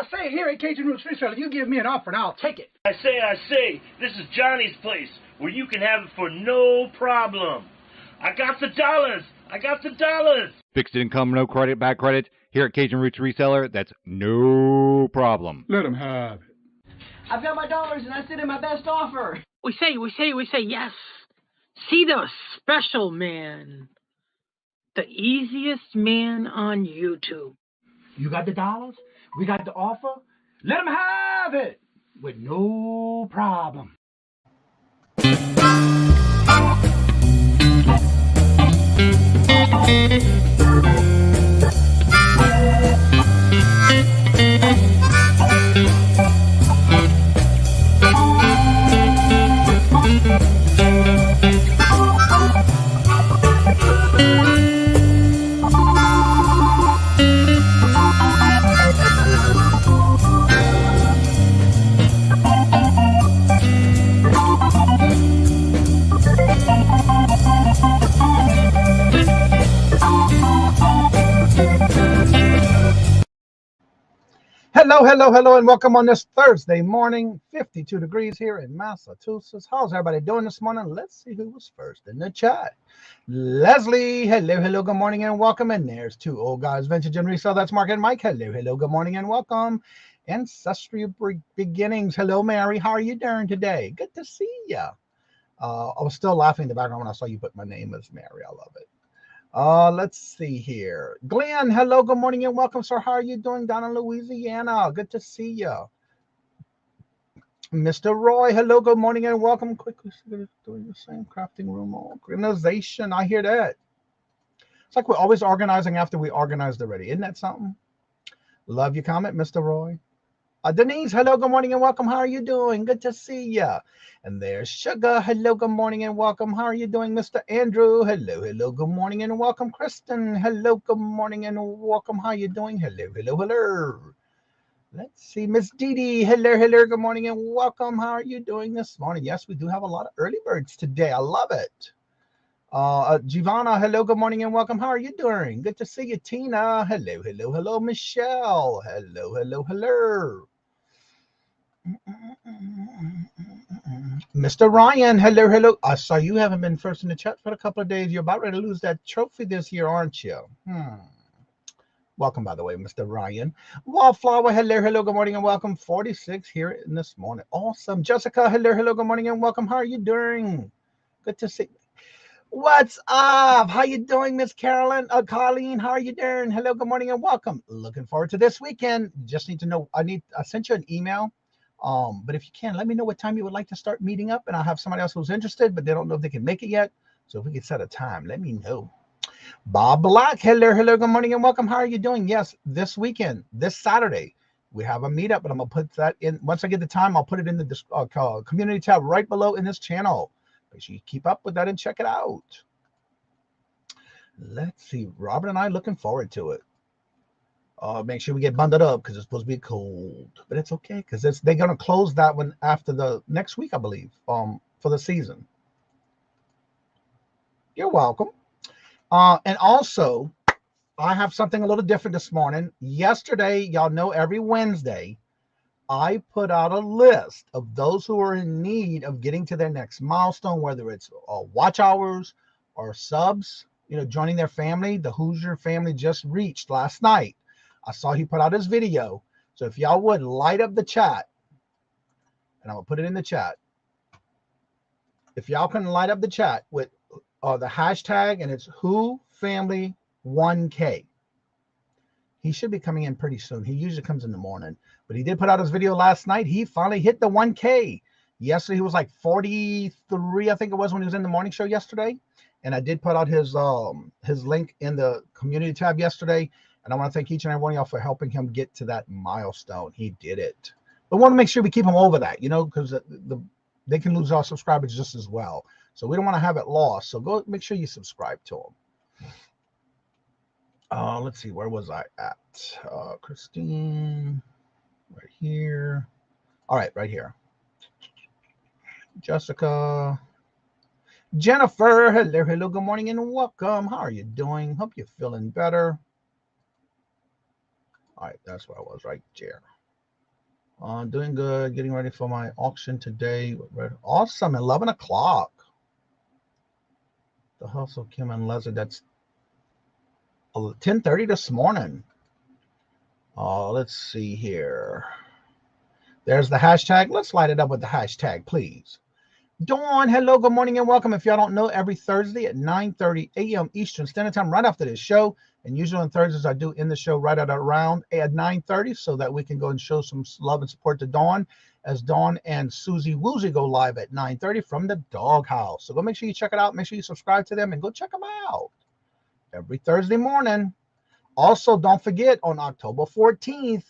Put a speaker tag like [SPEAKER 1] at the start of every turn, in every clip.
[SPEAKER 1] say, here at Kajun Reseller, you give me an offer and I'll take it.
[SPEAKER 2] I say, this is Johnny's place, where you can have it for no problem. I got the dollars.
[SPEAKER 3] Fixed income, no credit, bad credit. Here at Cajun Roots Reseller, that's no problem.
[SPEAKER 1] Let them have it.
[SPEAKER 4] I've got my dollars and I sit in my best offer.
[SPEAKER 5] We say yes. See the special man. The easiest man on YouTube.
[SPEAKER 1] You got the dollars? We got the offer? Let them have it with no problem. Hello, and welcome on this Thursday morning, 52 degrees here in Massachusetts. How's everybody doing this morning? Let's see who was first in the chat. Leslie, hello, good morning and welcome. And there's two old guys, Vintage and Resell. That's Mark and Mike. Hello, good morning and welcome. Ancestry Beginnings. Hello, Mary. How are you doing today? Good to see you. I was still laughing in the background when I saw you put my name as Mary. I love it. Let's see here. Glenn, hello, good morning and welcome, sir. How are you doing down in Louisiana? Good to see you. Mr. Roy, hello, good morning and welcome. Quickly doing the same crafting room organization. I hear that. It's like we're always organizing after we organized already. Isn't that something? Love your comment, Mr. Roy. Denise, hello, good morning and welcome. How are you doing? Good to see you. And there's Sugar. Hello, good morning and welcome. How are you doing, Mr. Andrew? Hello, good morning and welcome. Kristen, hello, good morning and welcome. How are you doing? Hello. Let's see, Miss Dee Dee. Hello, good morning and welcome. How are you doing this morning? Yes, we do have a lot of early birds today. I love it. Giovanna, hello, good morning and welcome. How are you doing? Good to see you. Tina, hello. Michelle, hello. Mr. Ryan, hello. I saw you haven't been first in the chat for a couple of days. You're about ready to lose that trophy this year, aren't you? Welcome, by the way, Mr. Ryan. Wallflower, hello, good morning and welcome. 46 here in this morning. Awesome. Jessica, hello, good morning and welcome. How are you doing? Good to see you. What's up? How you doing, Miss Carolyn? Colleen, how are you doing? Hello, good morning and welcome. Looking forward to this weekend. Just need to know, I sent you an email. But if you can, let me know what time you would like to start meeting up, and I'll have somebody else who's interested, but they don't know if they can make it yet. So if we can set a time, let me know. Bob Black, hello, good morning and welcome. How are you doing? Yes, this weekend, this Saturday, we have a meetup, and I'm gonna put that in. Once I get the time, I'll put it in the community tab right below in this channel. Make sure you keep up with that and check it out. Let's see, Robert and I looking forward to it. Make sure we get bundled up because it's supposed to be cold, but it's okay because they're gonna close that one after the next week, I believe, for the season. You're welcome. And also, I have something a little different this morning. Yesterday, y'all know every Wednesday, I put out a list of those who are in need of getting to their next milestone, whether it's watch hours or subs, joining their family. The Hoosier family just reached last night. I saw he put out his video. So if y'all would light up the chat, and I'm going to put it in the chat. If y'all can light up the chat with the hashtag, and it's WhoFamily1K. He should be coming in pretty soon. He usually comes in the morning. But he did put out his video last night. He finally hit the 1K. Yesterday, he was like 43, I think it was, when he was in the morning show yesterday. And I did put out his link in the community tab yesterday. And I want to thank each and every one of y'all for helping him get to that milestone. He did it. But we want to make sure we keep him over that, because they can lose our subscribers just as well. So we don't want to have it lost. So go make sure you subscribe to him. Let's see, where was I at? Christine, right here. All right, right here. Jessica. Jennifer, hello, good morning and welcome. How are you doing? Hope you're feeling better. All right, that's where I was right there. Doing good. Getting ready for my auction today. Awesome. 11 o'clock. The Hustle, Kim and Leslie. That's 10:30 this morning. Let's see here. There's the hashtag. Let's light it up with the hashtag, please. Dawn, hello, good morning, and welcome. If y'all don't know, every Thursday at 9:30 a.m. Eastern Standard Time, right after this show, and usually on Thursdays I do end the show right at around at 9:30 so that we can go and show some love and support to Dawn as Dawn and Susie Woozy go live at 9:30 from the Doghouse. So go make sure you check it out. Make sure you subscribe to them and go check them out every Thursday morning. Also, don't forget on October 14th,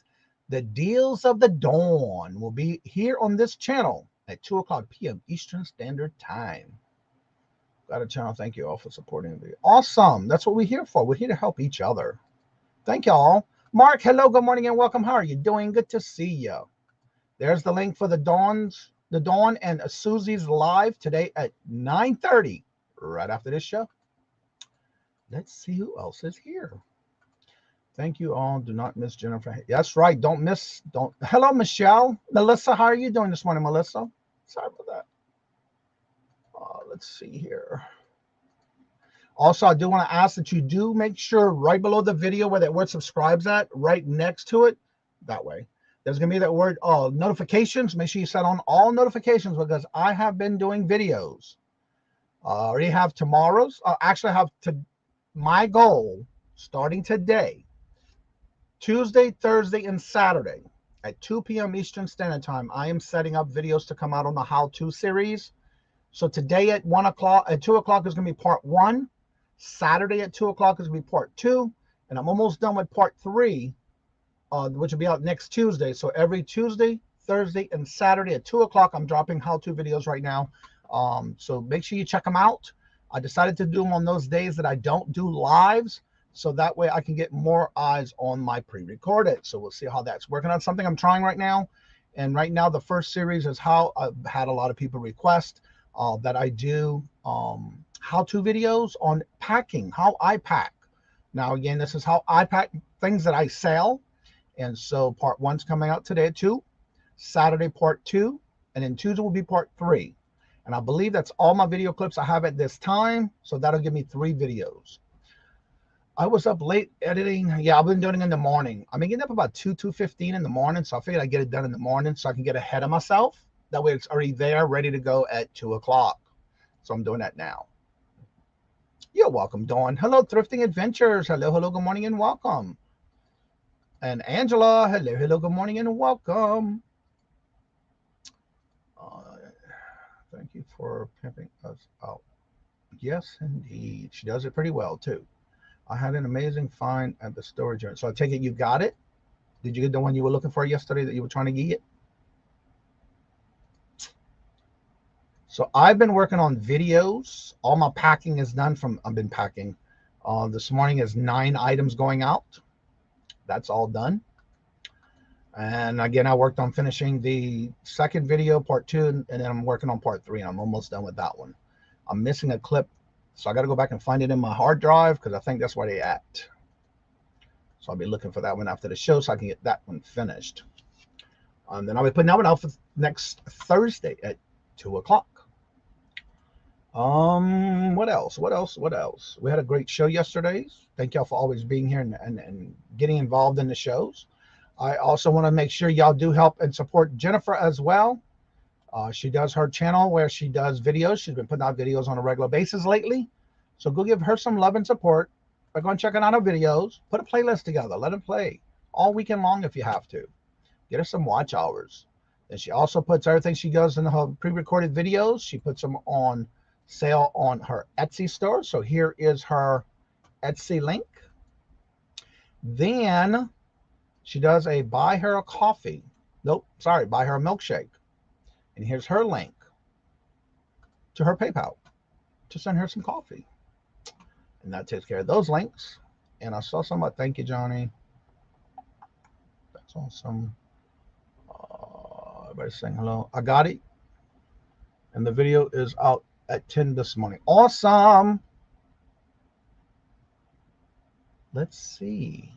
[SPEAKER 1] the Deals of the Dawn will be here on this channel at 2 o'clock p.m. Eastern Standard Time. Got a channel. Thank you all for supporting me. Awesome. That's what we're here for. We're here to help each other. Thank you all. Mark, hello, good morning, and welcome. How are you doing? Good to see you. There's the link for the Dawn and Susie's live today at 9:30, right after this show. Let's see who else is here. Thank you all. Do not miss Jennifer. That's right. Don't miss. Hello, Michelle. Melissa, how are you doing this morning, Melissa? Sorry about that. Let's see here. Also, I do want to ask that you do make sure right below the video where that word subscribes at, right next to it, that way, there's going to be that word notifications. Make sure you set on all notifications because I have been doing videos. I already have tomorrow's. Actually, I have my goal starting today. Tuesday, Thursday, and Saturday at 2 p.m. Eastern Standard Time, I am setting up videos to come out on the how-to series. So today at 2 o'clock is going to be part 1. Saturday at 2 o'clock is going to be part 2. And I'm almost done with part 3, which will be out next Tuesday. So every Tuesday, Thursday, and Saturday at 2 o'clock, I'm dropping how-to videos right now. So make sure you check them out. I decided to do them on those days that I don't do lives. So that way I can get more eyes on my pre-recorded. So we'll see how that's working on something I'm trying right now. And right now, the first series is how I've had a lot of people request that I do how-to videos on packing, how I pack. Now, again, this is how I pack things that I sell. And so part 1's coming out today at 2, Saturday part 2, and then Tuesday will be part 3. And I believe that's all my video clips I have at this time. So that'll give me 3 videos. I was up late editing. Yeah, I've been doing it in the morning. I've been getting up about 2:15 in the morning. So I figured I'd get it done in the morning so I can get ahead of myself. That way it's already there, ready to go at 2 o'clock. So I'm doing that now. You're welcome, Dawn. Hello, Thrifting Adventures. Hello, good morning and welcome. And Angela, hello, good morning and welcome. Thank you for pimping us out. Yes, indeed. She does it pretty well, too. I had an amazing find at the storage unit. So I take it you got it? Did you get the one you were looking for yesterday that you were trying to get? So I've been working on videos. All my packing is done I've been packing. This morning is 9 items going out. That's all done. And again, I worked on finishing the second video, part 2, and then I'm working on part 3, and I'm almost done with that one. I'm missing a clip. So I got to go back and find it in my hard drive because I think that's where they at. So I'll be looking for that one after the show so I can get that one finished. Then I'll be putting that one out for next Thursday at 2 o'clock. What else? We had a great show yesterday. Thank y'all for always being here and getting involved in the shows. I also want to make sure y'all do help and support Jennifer as well. She does her channel where she does videos. She's been putting out videos on a regular basis lately. So go give her some love and support by going checking out her videos. Put a playlist together. Let them play all weekend long if you have to. Get her some watch hours. And she also puts everything she does in her pre-recorded videos. She puts them on sale on her Etsy store. So here is her Etsy link. Then she does a buy her a coffee. Buy her a milkshake. And here's her link to her PayPal to send her some coffee. And that takes care of those links. And I saw some. Thank you, Johnny. That's awesome. Everybody's saying hello. I got it. And the video is out at 10 this morning. Awesome. Let's see.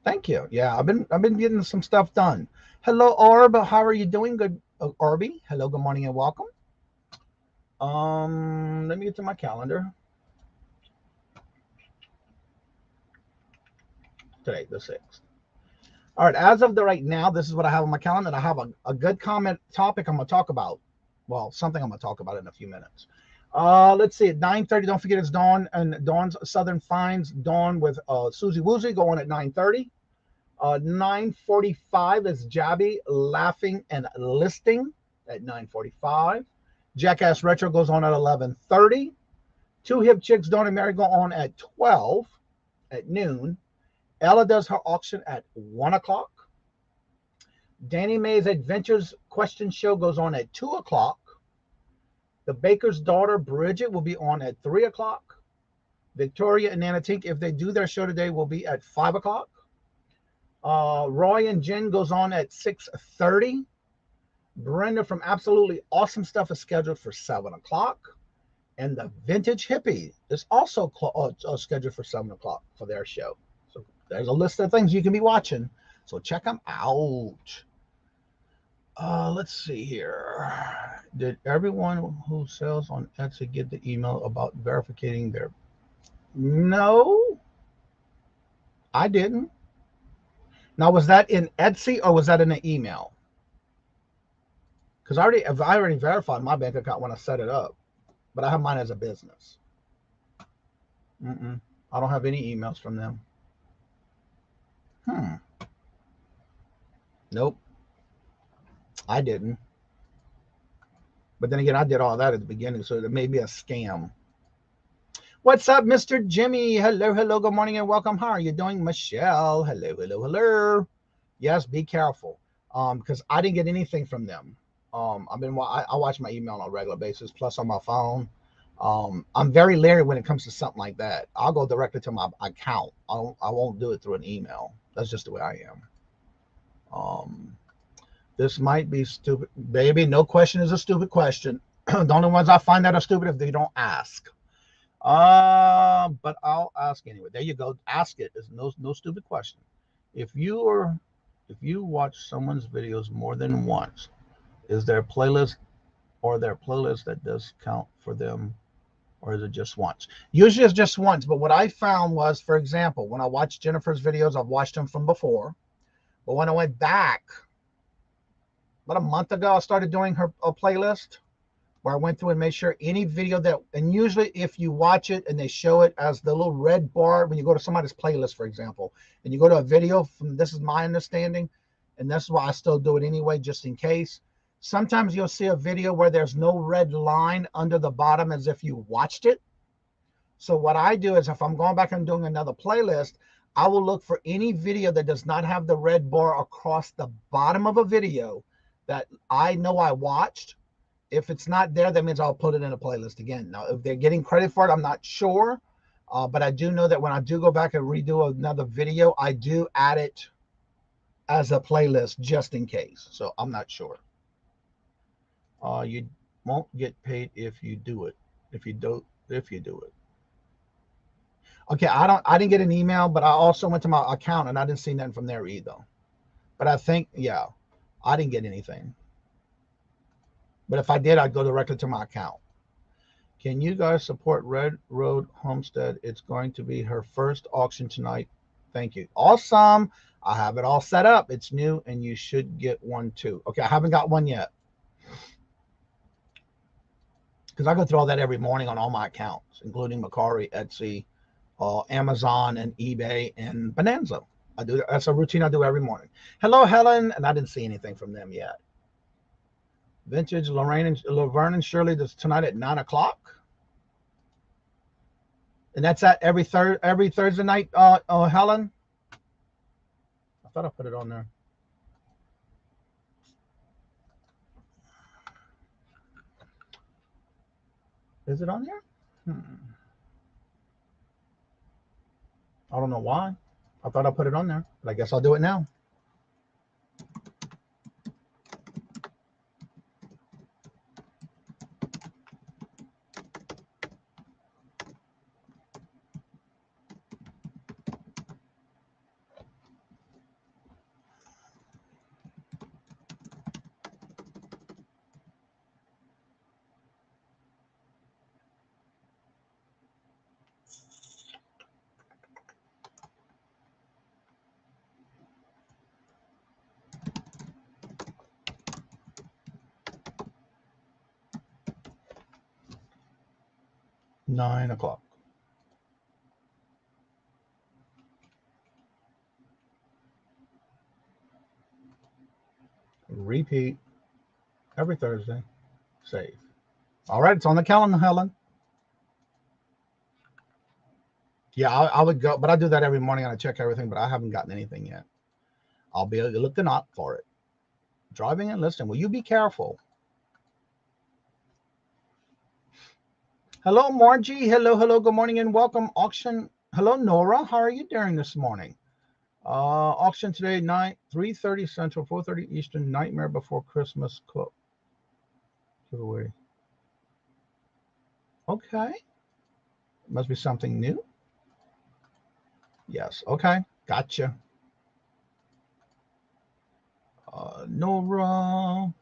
[SPEAKER 1] Thank you. Yeah, I've been getting some stuff done. Hello, Orb. How are you doing? Good, Orby. Hello, good morning, and welcome. Let me get to my calendar. Today, the 6th. All right, as of the right now, this is what I have on my calendar. And I have a good comment topic I'm going to talk about. Well, something I'm going to talk about in a few minutes. Let's see, at 9:30, don't forget it's Dawn and Dawn's Southern Finds. Dawn with Susie Woozy going at 9:30. 9:45 is Jabby Laughing and Listing at 9:45. Jackass Retro goes on at 11:30. Two Hip Chicks, Dawn and Mary, go on at 12 at noon. Ella does her auction at 1 o'clock. Danny Mae's Adventures Question Show goes on at 2 o'clock. The Baker's Daughter, Bridget, will be on at 3 o'clock. Victoria and Nana Tink, if they do their show today, will be at 5 o'clock. Roy and Jen goes on at 6:30. Brenda from Absolutely Awesome Stuff is scheduled for 7 o'clock. And the Vintage Hippie is also scheduled for 7 o'clock for their show. So there's a list of things you can be watching. So check them out. Let's see here. Did everyone who sells on Etsy get the email about verifying their... No, I didn't. Now, was that in Etsy or was that in an email? Because I already verified my bank account when I set it up, but I have mine as a business. I don't have any emails from them. Nope, I didn't. But then again, I did all that at the beginning, so it may be a scam. What's up, Mr. Jimmy? Hello, hello, good morning and welcome. How are you doing? Michelle, hello, hello, hello. Yes, be careful, because I didn't get anything from them. I watch my email on a regular basis, plus on my phone. I'm very leery when it comes to something like that. I'll go directly to my account. I won't do it through an email. That's just the way I am. This might be stupid, baby. No question is a stupid question. The only ones I find that are stupid if they don't ask. But I'll ask anyway. There you go. Ask it. There's no stupid question. If you watch someone's videos more than once, is there a playlist that does count for them, or is it just once? Usually it's just once, but what I found was, for example, when I watched Jennifer's videos, I've watched them from before, but when I went back about a month ago, I started doing a playlist where I went through and made sure any video and usually if you watch it and they show it as the little red bar, when you go to somebody's playlist, for example, and you go to a video this is my understanding, and that's why I still do it anyway, just in case. Sometimes you'll see a video where there's no red line under the bottom as if you watched it. So what I do is if I'm going back and doing another playlist, I will look for any video that does not have the red bar across the bottom of a video that I know I watched. If it's not there, that means I'll put it in a playlist again. Now, if they're getting credit for it, I'm not sure. But I do know that when I do go back and redo another video, I do add it as a playlist just in case. So I'm not sure. You won't get paid if you do it. If you do it. Okay, I didn't get an email, but I also went to my account and I didn't see nothing from there either. But I think, yeah, I didn't get anything. But if I did, I'd go directly to my account. Can you guys support Red Road Homestead? It's going to be her first auction tonight. Thank you. Awesome. I have it all set up. It's new and you should get one too. Okay, I haven't got one yet, because I go through all that every morning on all my accounts, including Mercari, Etsy, Amazon, and eBay, and Bonanza. I do. That's a routine I do every morning. Hello, Helen, and I didn't see anything from them yet. Vintage Laverne and Shirley this tonight at 9 o'clock, and that's at every Thursday night. Helen, I thought I put it on there. Is it on there? I don't know why. I thought I put it on there, but I guess I'll do it now. 9 o'clock. Repeat every Thursday. Save. All right, it's on the calendar, Helen. Yeah, I would go, but I do that every morning and I check everything, but I haven't gotten anything yet. I'll be looking out for it. Driving and listening. Will you be careful? Hello, Margie. Hello. Good morning and welcome. Auction. Hello, Nora. How are you doing this morning? Auction today, 3:30 Central, 4:30 Eastern. Nightmare Before Christmas giveaway. Okay. Must be something new. Yes. Okay. Gotcha. Nora.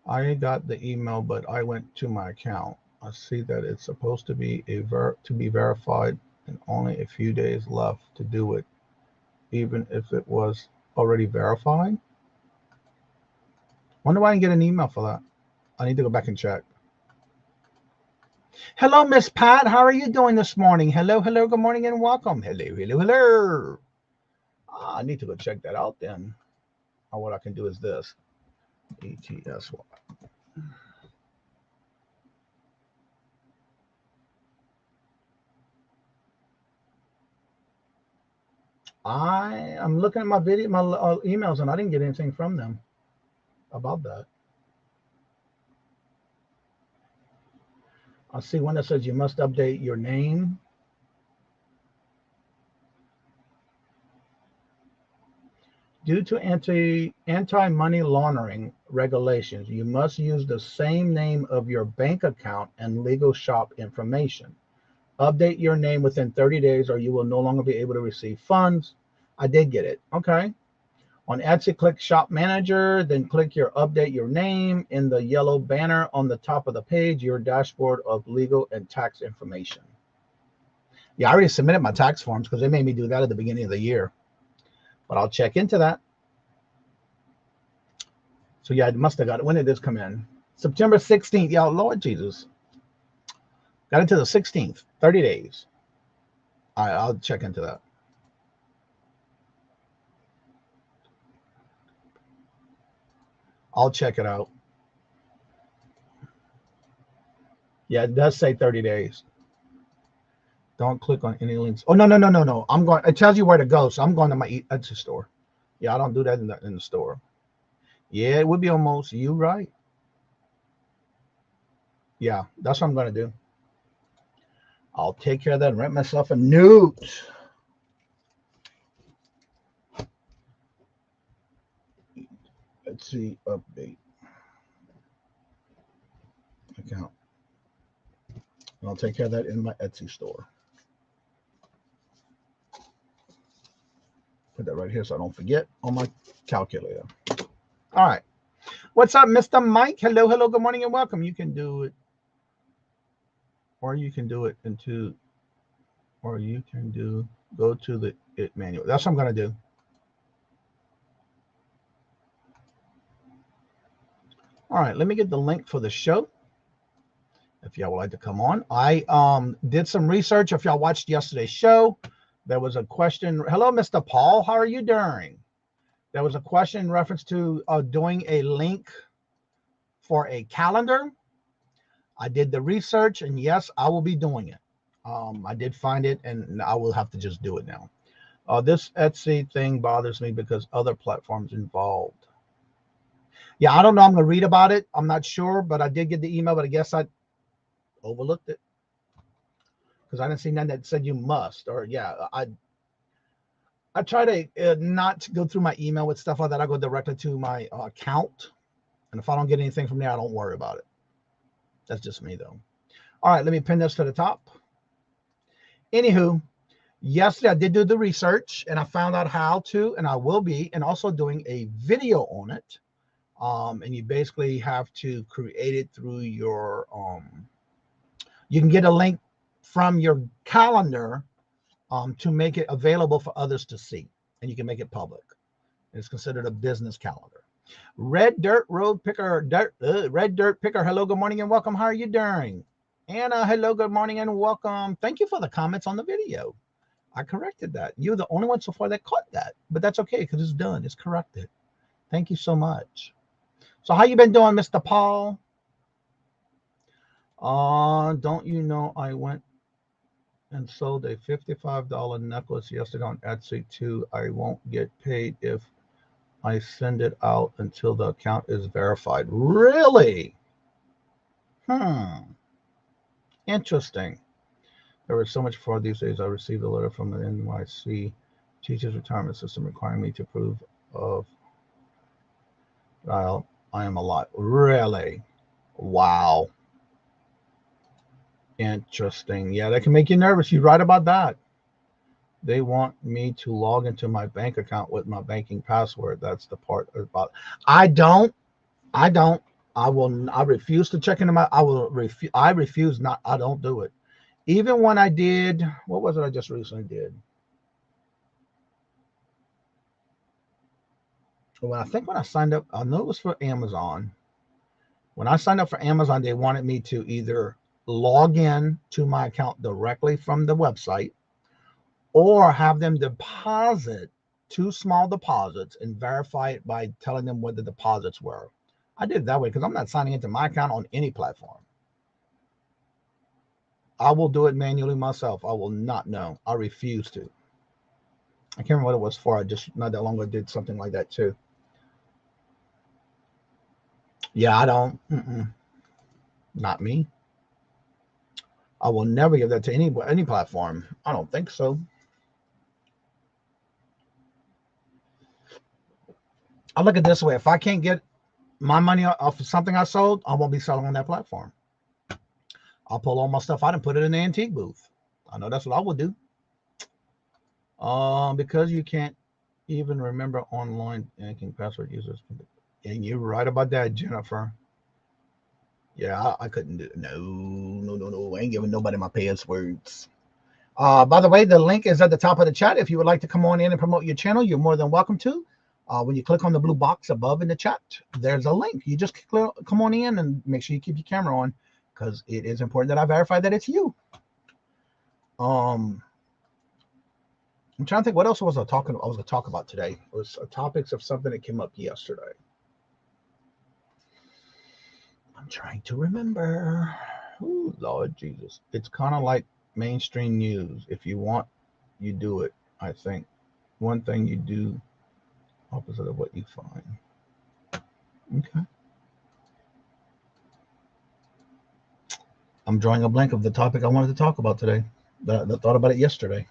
[SPEAKER 1] I got the email, but I went to my account. I see that it's supposed to be to be verified and only a few days left to do it, even if it was already verified. Wonder why I didn't get an email for that. I need to go back and check. Hello, Miss Pat. How are you doing this morning? Hello. Good morning and welcome. Hello. I need to go check that out then. Or what I can do is this. ETSY. I'm looking at my emails, and I didn't get anything from them about that. I see one that says you must update your name. Due to anti-money laundering regulations, you must use the same name of your bank account and legal shop information. Update your name within 30 days or you will no longer be able to receive funds. I did get it. Okay. On Etsy, click Shop Manager, then click your Update Your Name in the yellow banner on the top of the page, your dashboard of legal and tax information. Yeah, I already submitted my tax forms because they made me do that at the beginning of the year. But I'll check into that. So yeah, I must have got it. When did this come in? September 16th. Yeah, Lord Jesus. Got it to the 16th. 30 days. All right, I'll check into that. I'll check it out. Yeah, it does say 30 days. Don't click on any links. Oh, no. I'm going. It tells you where to go. So I'm going to my Etsy store. Yeah, I don't do that in the store. Yeah, it would be almost. You right. Yeah, that's what I'm going to do. I'll take care of that and write myself a note. Etsy update account. And I'll take care of that in my Etsy store. Put that right here so I don't forget on my calculator. All right. What's up, Mr. Mike? Hello. Good morning and welcome. You can do it. Or you can do it into, or you can go to the manual. That's what I'm going to do. All right, let me get the link for the show. If y'all would like to come on. I did some research. If y'all watched yesterday's show, there was a question. Hello, Mr. Paul. How are you doing? There was a question in reference to doing a link for a calendar. I did the research, and yes, I will be doing it. I did find it, and I will have to just do it now. This Etsy thing bothers me because other platforms involved. Yeah, I don't know. I'm going to read about it. I'm not sure, but I did get the email, but I guess I overlooked it because I didn't see none that said you must. Or yeah, I try to not go through my email with stuff like that. I go directly to my account, and if I don't get anything from there, I don't worry about it. That's just me, though. All right, let me pin this to the top. Anywho, yesterday I did do the research, and I found out how to, and I will be, and also doing a video on it. And you basically have to create it through your, you can get a link from your calendar to make it available for others to see, and you can make it public. It's considered a business calendar. Red Dirt Road Picker, Red Dirt Picker. Hello, good morning and welcome. How are you doing? Anna, hello, good morning and welcome. Thank you for the comments on the video. I corrected that. You're the only one so far that caught that, but that's okay because it's done. It's corrected. Thank you so much. So how you been doing, Mr. Paul? Don't you know I went and sold a $55 necklace yesterday on Etsy too. I won't get paid if I send it out until the account is verified. Really? Interesting. There was so much fraud these days. I received a letter from the NYC Teachers Retirement System requiring me to prove of I am a lot. Really? Wow. Interesting. Yeah, that can make you nervous. You're right about that. They want me to log into my bank account with my banking password. That's the part about. I refuse to check into my. I refuse not. I don't do it. Even when I did, what was it I just recently did? Well, I think when I signed up, I know it was for Amazon. When I signed up for Amazon, they wanted me to either log in to my account directly from the website or have them deposit 2 small deposits and verify it by telling them what the deposits were. I did it that way because I'm not signing into my account on any platform. I will do it manually myself. I will not know. I refuse to. I can't remember what it was for. I just not that long ago did something like that too. Yeah, I don't. Not me. I will never give that to any platform. I don't think so. I look at it this way. If I can't get my money off of something I sold, I won't be selling on that platform. I'll pull all my stuff out and put it in the antique booth. I know that's what I would do. Because you can't even remember online banking password users. And you're right about that, Jennifer. Yeah, I couldn't do it. No. I ain't giving nobody my passwords. By the way, the link is at the top of the chat. If you would like to come on in and promote your channel, you're more than welcome to. When you click on the blue box above in the chat, there's a link. You just come on in and make sure you keep your camera on because it is important that I verify that it's you. I'm trying to think what else was I going to talk about today. It was topics of something that came up yesterday. I'm trying to remember. Oh, Lord Jesus. It's kind of like mainstream news. If you want, you do it, I think. One thing you do, opposite of what you find. Okay. I'm drawing a blank of the topic I wanted to talk about today. I thought about it yesterday.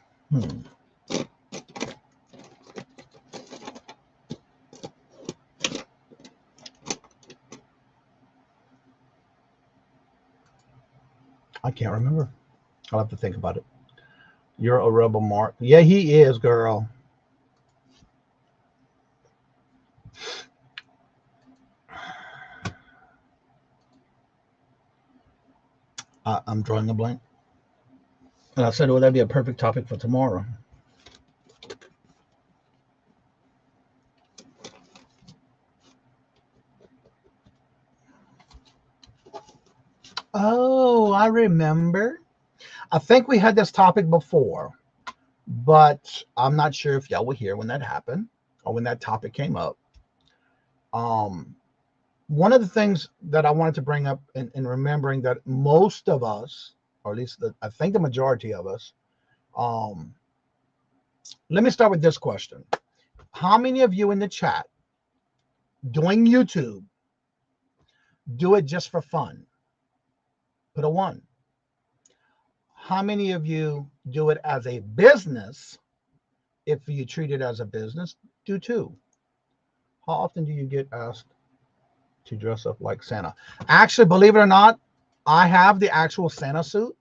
[SPEAKER 1] I can't remember. I'll have to think about it. You're a rebel, Mark. Yeah, he is, girl. I'm drawing a blank. And I said, well, that'd be a perfect topic for tomorrow. Oh, I remember. I think we had this topic before, but I'm not sure if y'all were here when that happened or when that topic came up. One of the things that I wanted to bring up in remembering that most of us, or at least I think the majority of us, let me start with this question. How many of you in the chat doing YouTube do it just for fun? Put a 1. How many of you do it as a business? If you treat it as a business, do 2. How often do you get asked to dress up like Santa? Actually, believe it or not, I have the actual Santa suit,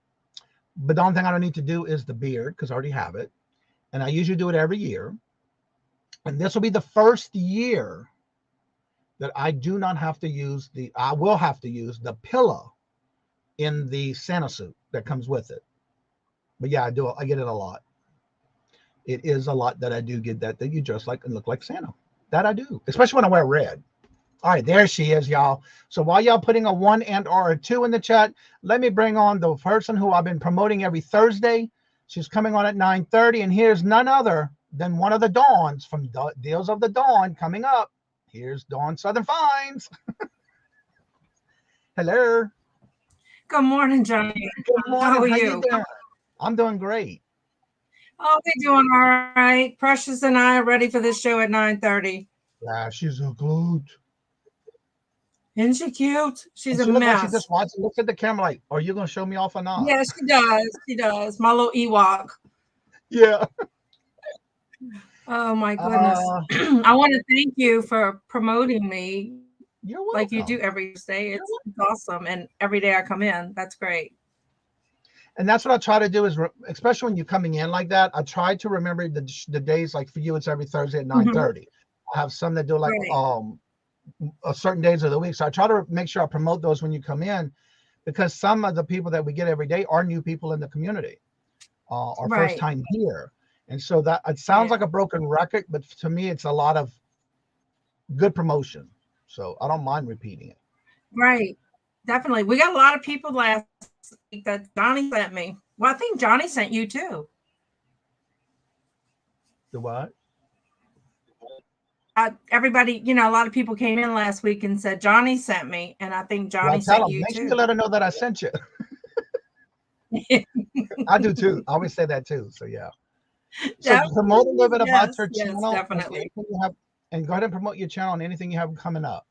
[SPEAKER 1] but the only thing I don't need to do is the beard because I already have it. And I usually do it every year. And this will be the first year that I do not have to use I will have to use the pillow in the Santa suit that comes with it. But yeah, I get it a lot. It is a lot that I do get that you dress like and look like Santa. That I do, especially when I wear red. All right, there she is, y'all. So while y'all putting a 1 and or a 2 in the chat, let me bring on the person who I've been promoting every Thursday. She's coming on at 9:30, and here's none other than one of the Dawns from Deals of the Dawn coming up. Here's Dawn Southern Finds. Hello.
[SPEAKER 6] Good morning, Johnny.
[SPEAKER 1] Good morning.
[SPEAKER 6] How are
[SPEAKER 1] How you
[SPEAKER 6] you?
[SPEAKER 1] doing? I'm doing great.
[SPEAKER 6] Oh, we're doing all right. Precious and I are ready for this show at 9:30.
[SPEAKER 1] Yeah, she's a cute.
[SPEAKER 6] Isn't she cute? She's
[SPEAKER 1] And
[SPEAKER 6] a
[SPEAKER 1] she looks like she
[SPEAKER 6] mess.
[SPEAKER 1] just looks at the camera like, are you going to show me off or not?
[SPEAKER 6] Yeah, she does. She does. My little Ewok.
[SPEAKER 1] Yeah.
[SPEAKER 6] Oh, my goodness. I want to thank you for promoting me
[SPEAKER 1] You're welcome.
[SPEAKER 6] like you do every day. It's awesome. And every day I come in. That's great.
[SPEAKER 1] And that's what I try to do is, especially when you're coming in like that, I try to remember the days, like for you, it's every Thursday at 9:30. I have some that do like certain days of the week. So I try to make sure I promote those when you come in, because some of the people that we get every day are new people in the community or first time here. And so that it sounds like a broken record, but to me, it's a lot of good promotion. So I don't mind repeating it.
[SPEAKER 6] Right. Definitely. We got a lot of people last week that Johnny sent me. Well, I think Johnny sent you too.
[SPEAKER 1] The what?
[SPEAKER 6] Everybody, a lot of people came in last week and said Johnny sent me, and I think Johnny sent you
[SPEAKER 1] Make
[SPEAKER 6] too.
[SPEAKER 1] sure you let her know that I sent you. I do too. I always say that too. So yeah. So promote a little bit about your channel.
[SPEAKER 6] Yes, definitely.
[SPEAKER 1] And go ahead and promote your channel and anything you have coming up.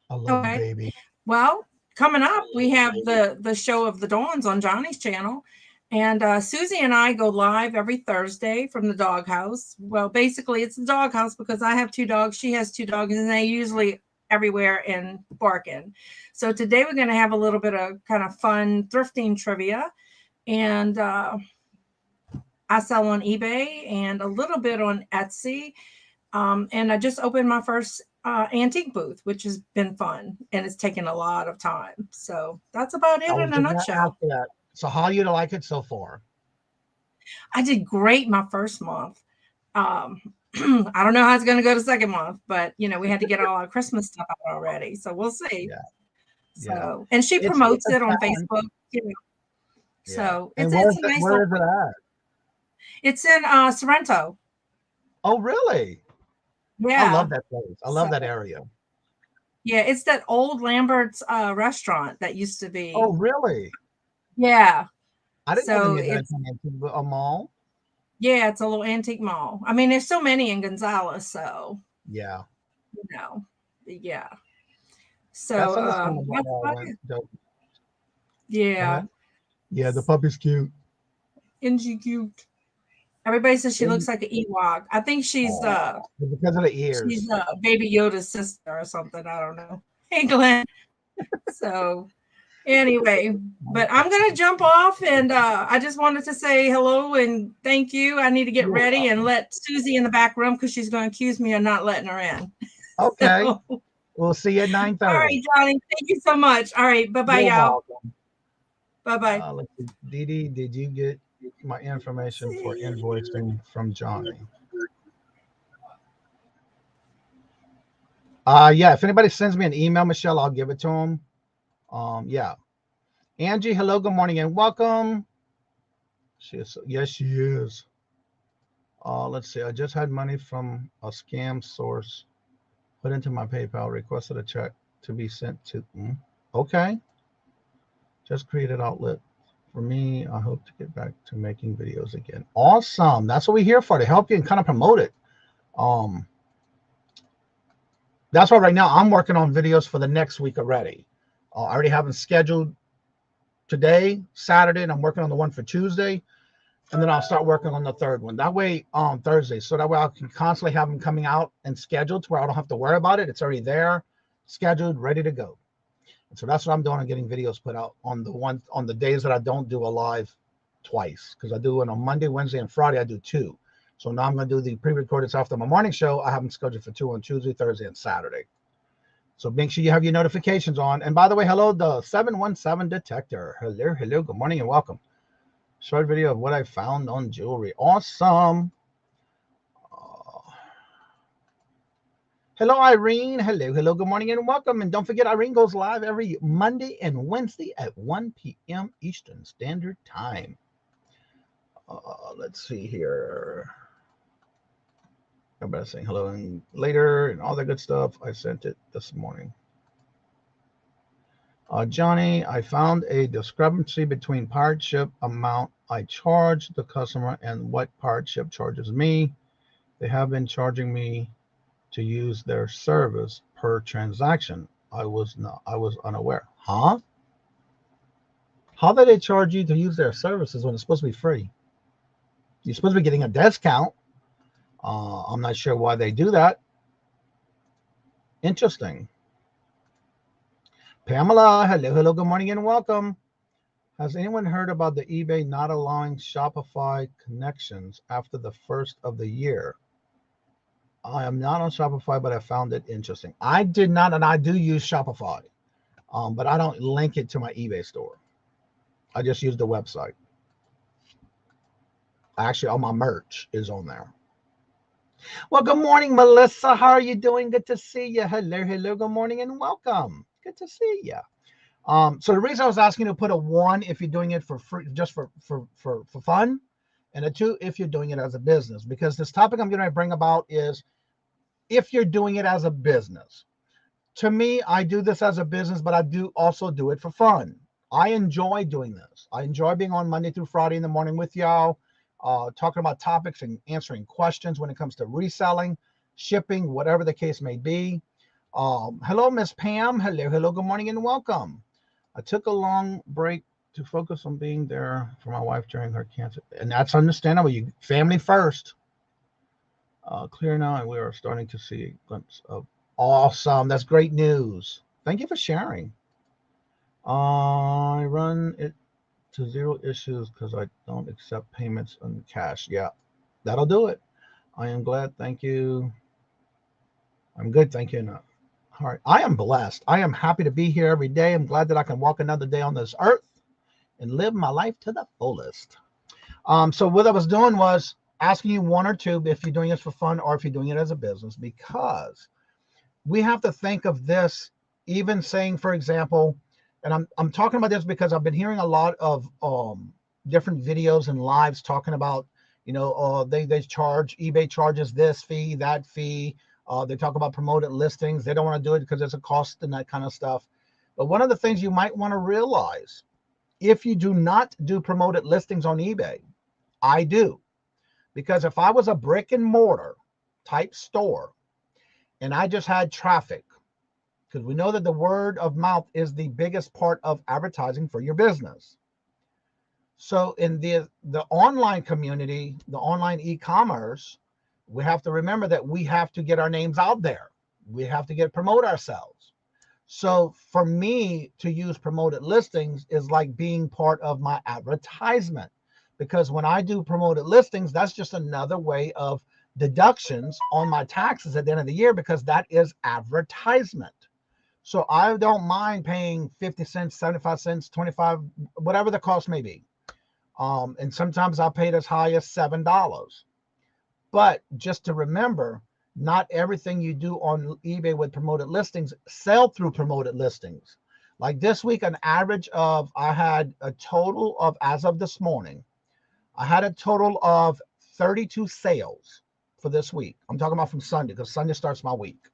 [SPEAKER 1] I love you, baby.
[SPEAKER 6] Well, coming up, we have the show of the Dawns on Johnny's channel. And Susie and I go live every Thursday from the doghouse. Well, basically, it's the doghouse because I have 2 dogs. She has 2 dogs, and they usually everywhere and barking. So today we're going to have a little bit of kind of fun thrifting trivia. And I sell on eBay and a little bit on Etsy. And I just opened my first antique booth, which has been fun. And it's taken a lot of time. So that's about it in a nutshell.
[SPEAKER 1] So how you like it so far?
[SPEAKER 6] I did great my first month. I don't know how it's going to go the second month, but we had to get all our Christmas stuff out already, so we'll see.
[SPEAKER 1] Yeah.
[SPEAKER 6] So, and she promotes it on Facebook. So
[SPEAKER 1] and where is it at?
[SPEAKER 6] It's in Sorrento.
[SPEAKER 1] Oh, really?
[SPEAKER 6] Yeah.
[SPEAKER 1] I love that place. I love that area.
[SPEAKER 6] Yeah, it's that old Lambert's restaurant that used to be.
[SPEAKER 1] Oh, really?
[SPEAKER 6] Yeah.
[SPEAKER 1] I didn't know it's a mall.
[SPEAKER 6] Yeah, it's a little antique mall. I mean, there's so many in Gonzales, so
[SPEAKER 1] yeah.
[SPEAKER 6] Yeah. So yeah.
[SPEAKER 1] Yeah, the puppy's cute.
[SPEAKER 6] Isn't she cute? Everybody says she looks like an Ewok. I think she's
[SPEAKER 1] because of the ears.
[SPEAKER 6] She's Baby Yoda's sister or something. I don't know. Hey, Glenn. So anyway, but I'm gonna jump off, and I just wanted to say hello and thank you. I need to get ready and let Susie in the back room because she's gonna accuse me of not letting her in.
[SPEAKER 1] Okay. So, we'll see you at 9:30.
[SPEAKER 6] All right, Johnny. Thank you so much. All right. Bye-bye, y'all. Bye-bye.
[SPEAKER 1] Let's see. Dee Dee, did you get my information for invoicing from Johnny? Yeah, if anybody sends me an email, Michelle, I'll give it to him. Yeah. Angie, hello, good morning, and welcome. Yes, she is. Let's see. I just had money from a scam source put into my PayPal, requested a check to be sent to. Okay. Just created outlet for me. I hope to get back to making videos again. Awesome. That's what we're here for, to help you and kind of promote it. That's why right now I'm working on videos for the next week already. I already have them scheduled today, Saturday, and I'm working on the one for Tuesday. And then I'll start working on the third one. That way, Thursday. So that way I can constantly have them coming out and scheduled to where I don't have to worry about it. It's already there, scheduled, ready to go. And so that's what I'm doing. I'm getting videos put out on the days that I don't do a live twice. Because I do it on Monday, Wednesday, and Friday. I do 2. So now I'm going to do the pre-recorded after my morning show. I have them scheduled for 2 on Tuesday, Thursday, and Saturday. So make sure you have your notifications on. And by the way, hello, the 717 detector. Hello, good morning and welcome. Short video of what I found on jewelry. Awesome. Hello, Irene. Hello, good morning and welcome. And don't forget, Irene goes live every Monday and Wednesday at 1 p.m. Eastern Standard Time. Let's see here. Everybody saying hello and later and all that good stuff. I sent it this morning. Johnny, I found a discrepancy between pirate ship amount I charge the customer and what pirate ship charges me. They have been charging me to use their service per transaction. I was unaware. Huh? How do they charge you to use their services when it's supposed to be free? You're supposed to be getting a discount. I'm not sure why they do that. Interesting. Pamela, hello, good morning and welcome. Has anyone heard about the eBay not allowing Shopify connections after the first of the year? I am not on Shopify, but I found it interesting. I did not, and I do use Shopify, but I don't link it to my eBay store. I just use the website. Actually, all my merch is on there. Well, good morning, Melissa. How are you doing? Good to see you. Hello, good morning and welcome. Good to see you. So the reason I was asking you to put a 1 if you're doing it for free, just for fun, and a 2 if you're doing it as a business, because this topic I'm going to bring about is if you're doing it as a business. To me, I do this as a business, but I do also do it for fun. I enjoy doing this. I enjoy being on Monday through Friday in the morning with y'all, talking about topics and answering questions when it comes to reselling, shipping, whatever the case may be. Hello, Miss Pam. Hello, good morning and welcome. I took a long break to focus on being there for my wife during her cancer. And that's understandable. You family first. Clear now, and we are starting to see a glimpse of awesome. That's great news. Thank you for sharing. I run it to 0 issues because I don't accept payments in cash. Yeah, that'll do it. I am glad. Thank you. I'm good. Thank you. Enough. All right. I am blessed. I am happy to be here every day. I'm glad that I can walk another day on this earth and live my life to the fullest. So what I was doing was asking you 1 or 2 if you're doing this for fun or if you're doing it as a business, because we have to think of this, even saying, for example, and I'm talking about this because I've been hearing a lot of different videos and lives talking about, they charge, eBay charges this fee, that fee. They talk about promoted listings. They don't want to do it because there's a cost and that kind of stuff. But one of the things you might want to realize, if you do not do promoted listings on eBay, I do. Because if I was a brick and mortar type store and I just had traffic, because we know that the word of mouth is the biggest part of advertising for your business. So in the online community, the online e-commerce, we have to remember that we have to get our names out there. We have to promote ourselves. So for me to use promoted listings is like being part of my advertisement, because when I do promoted listings, that's just another way of deductions on my taxes at the end of the year, because that is advertisement. So I don't mind paying 50 cents, 75 cents, 25, whatever the cost may be. And sometimes I'll pay it as high as $7. But just to remember, not everything you do on eBay with promoted listings sell through promoted listings. Like this week, an average of, I had a total of, as of this morning, I had a total of 32 sales for this week. I'm talking about from Sunday, because Sunday starts my week.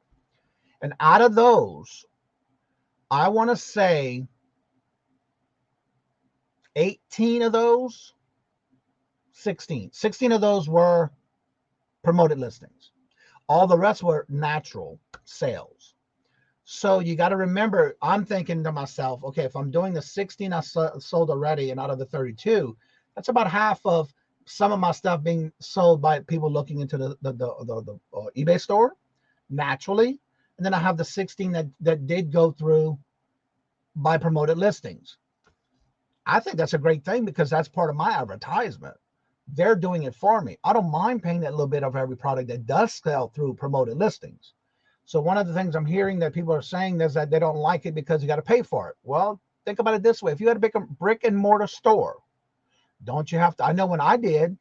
[SPEAKER 1] And out of those, I want to say 18 of those, 16 of those were promoted listings. All the rest were natural sales. So you got to remember, I'm thinking to myself, okay, if I'm doing the 16 I sold already, and out of the 32, that's about half of some of my stuff being sold by people looking into the eBay store naturally. And then I have the 16 that did go through by promoted listings. I think that's a great thing, because that's part of my advertisement. They're doing it for me. I don't mind paying that little bit of every product that does sell through promoted listings. So one of the things I'm hearing that people are saying is that they don't like it because you got to pay for it. Well, think about it this way. If you had a brick and mortar store, don't you have to? I know when I did,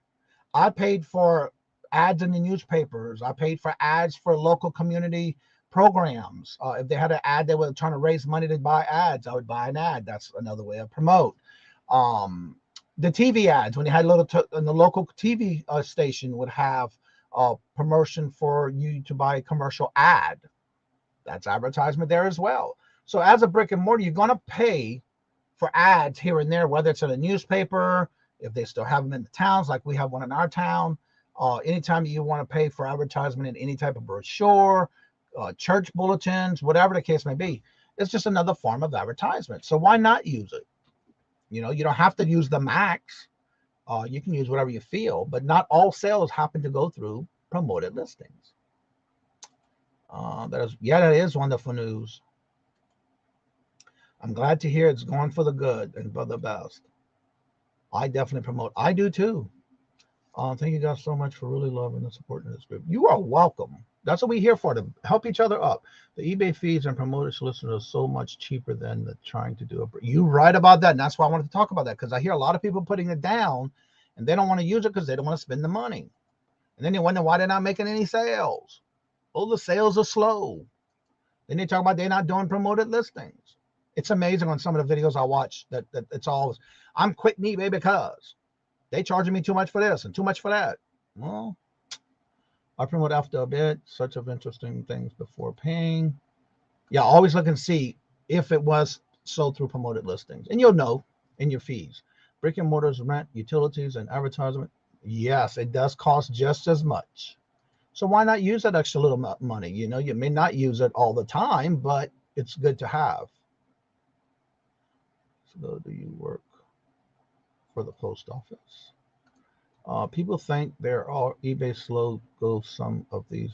[SPEAKER 1] I paid for ads in the newspapers. I paid for ads for local community programs. If they had an ad, they were trying to raise money to buy ads. I would buy an ad. That's another way of promote. The TV ads, when they had and the local TV station would have a promotion for you to buy a commercial ad. That's advertisement there as well. So as a brick and mortar, you're going to pay for ads here and there, whether it's in a newspaper, if they still have them in the towns, like we have one in our town. Anytime you want to pay for advertisement in any type of brochure, church bulletins, whatever the case may be, it's just another form of advertisement. So why not use it? You don't have to use the max. You can use whatever you feel, but not all sales happen to go through promoted listings. That is wonderful news. I'm glad to hear it's going for the good and for the best. I definitely promote. I do too. Thank you guys so much for really loving and supporting this group. You are welcome. That's what we're here for, to help each other up. The eBay fees and promoted solicitors are so much cheaper than trying to do it. You're right about that. And that's why I wanted to talk about that, because I hear a lot of people putting it down and they don't want to use it because they don't want to spend the money. And then they wonder why they're not making any sales. Oh, the sales are slow. Then they talk about they're not doing promoted listings. It's amazing on some of the videos I watch that it's always, I'm quitting eBay because they charging me too much for this and too much for that. Well, I promote after a bit, such of interesting things before paying. Yeah, always look and see if it was sold through promoted listings. And you'll know in your fees. Brick and mortars, rent, utilities, and advertisement. Yes, it does cost just as much. So why not use that extra little money? You may not use it all the time, but it's good to have. So do you work for the post office? People think they're all eBay slow. Go some of these.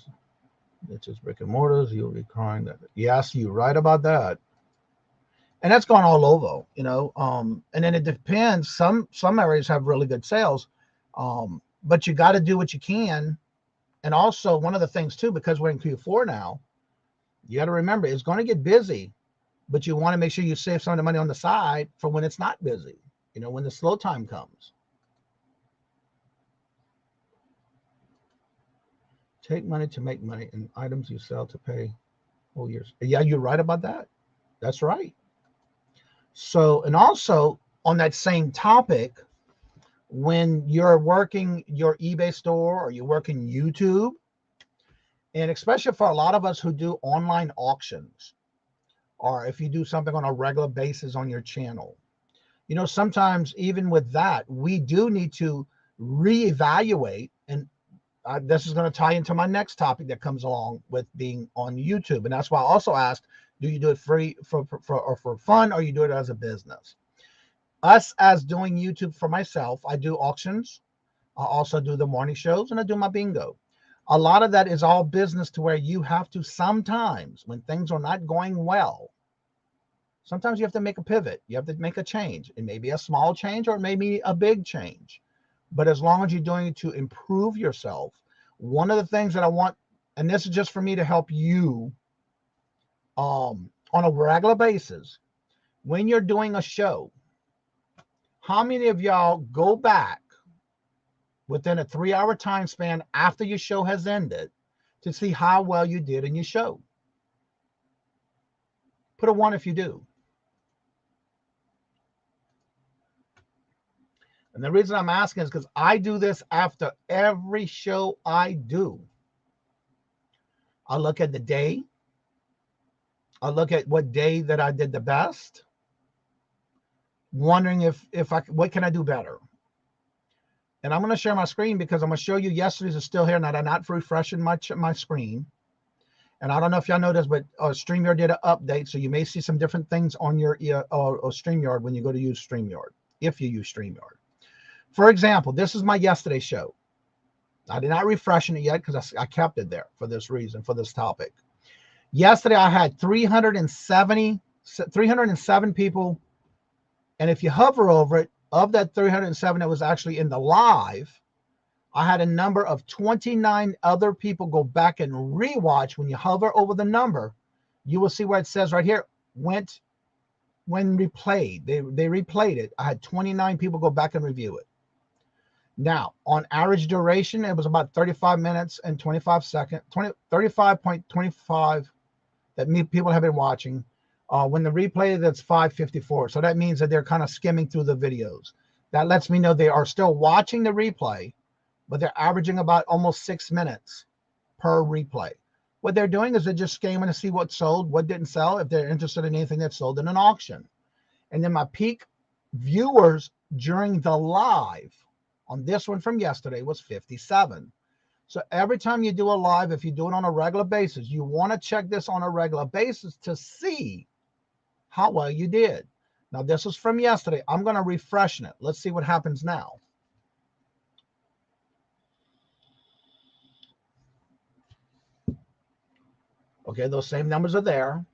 [SPEAKER 1] It's just brick and mortars. You'll be crying that. Yes, you're right about that. And that's gone all over, and then it depends. Some areas have really good sales, but you got to do what you can. And also one of the things too, because we're in Q4 now, you got to remember it's going to get busy, but you want to make sure you save some of the money on the side for when it's not busy, when the slow time comes. Take money to make money and items you sell to pay whole years. Yeah, you're right about that. That's right. So, and also on that same topic, when you're working your eBay store or you're working YouTube, and especially for a lot of us who do online auctions, or if you do something on a regular basis on your channel, sometimes even with that, we do need to reevaluate. And this is going to tie into my next topic that comes along with being on YouTube. And that's why I also asked, do you do it free for fun, or you do it as a business? Us as doing YouTube for myself, I do auctions. I also do the morning shows, and I do my bingo. A lot of that is all business, to where you have to sometimes, when things are not going well, sometimes you have to make a pivot. You have to make a change. It may be a small change or it may be a big change. But as long as you're doing it to improve yourself, one of the things that I want, and this is just for me to help you on a regular basis, when you're doing a show, how many of y'all go back within a 3-hour time span after your show has ended to see how well you did in your show? Put a 1 if you do. And the reason I'm asking is because I do this after every show I do. I look at the day. I look at what day that I did the best, wondering what can I do better? And I'm going to share my screen because I'm going to show you yesterday's is still here, and I'm not refreshing my screen. And I don't know if y'all noticed, but StreamYard did an update, so you may see some different things on your StreamYard when you go to use StreamYard, if you use StreamYard. For example, this is my yesterday show. I did not refresh it yet because I kept it there for this reason, for this topic. Yesterday, I had 307 people. And if you hover over it, of that 307 that was actually in the live, I had a number of 29 other people go back and rewatch. When you hover over the number, you will see where it says right here, when replayed. They replayed it. I had 29 people go back and review it. Now, on average duration, it was about 35 minutes and 25 seconds, 35.25 that people have been watching. When the replay, that's 554. So that means that they're kind of skimming through the videos. That lets me know they are still watching the replay, but they're averaging about almost 6 minutes per replay. What they're doing is they're just scanning to see what sold, what didn't sell, if they're interested in anything that sold in an auction. And then my peak viewers during the live on this one from yesterday was 57. So every time you do a live, if you do it on a regular basis, you want to check this on a regular basis to see how well you did. Now, this is from yesterday. I'm going to refresh it. Let's see what happens now. Okay, those same numbers are there.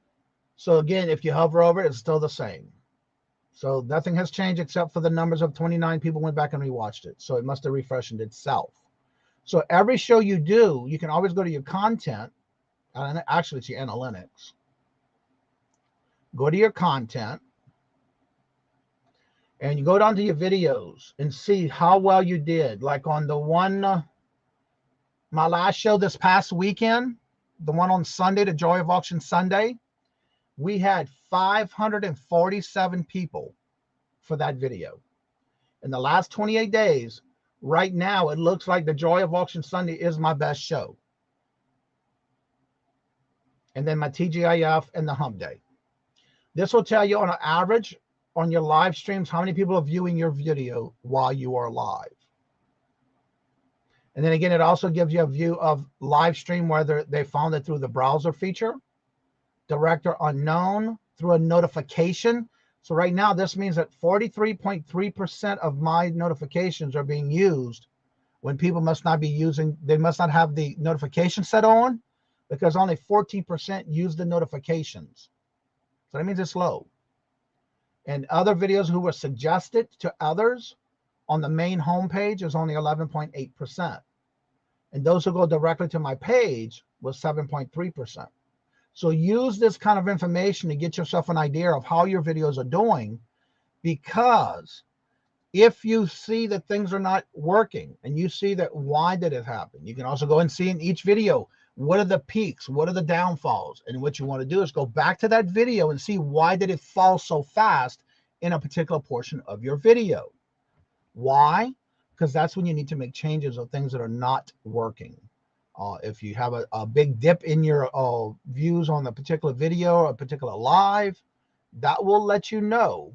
[SPEAKER 1] So again, if you hover over it, it's still the same. So nothing has changed except for the numbers of 29 people went back and rewatched it. So it must have refreshed itself. So every show you do, you can always go to your content. And actually, it's your analytics. Go to your content. And you go down to your videos and see how well you did. Like on the one, my last show this past weekend, the one on Sunday, the Joy of Auction Sunday, we had 547 people for that video. In the last 28 days, right now, it looks like the Joy of Auction Sunday is my best show. And then my TGIF and the Hump Day. This will tell you on an average on your live streams how many people are viewing your video while you are live. And then again, it also gives you a view of live stream, whether they found it through the browser feature, direct or unknown, through a notification. So right now, this means that 43.3% of my notifications are being used when people must not be using, they must not have the notification set on, because only 14% use the notifications. So that means it's low. And other videos who were suggested to others on the main homepage is only 11.8%. And those who go directly to my page was 7.3%. So use this kind of information to get yourself an idea of how your videos are doing, because if you see that things are not working and you see that why did it happen, you can also go and see in each video, what are the peaks, what are the downfalls? And what you want to do is go back to that video and see why did it fall so fast in a particular portion of your video. Why? Because that's when you need to make changes of things that are not working. If you have a big dip in your views on a particular video or a particular live, that will let you know.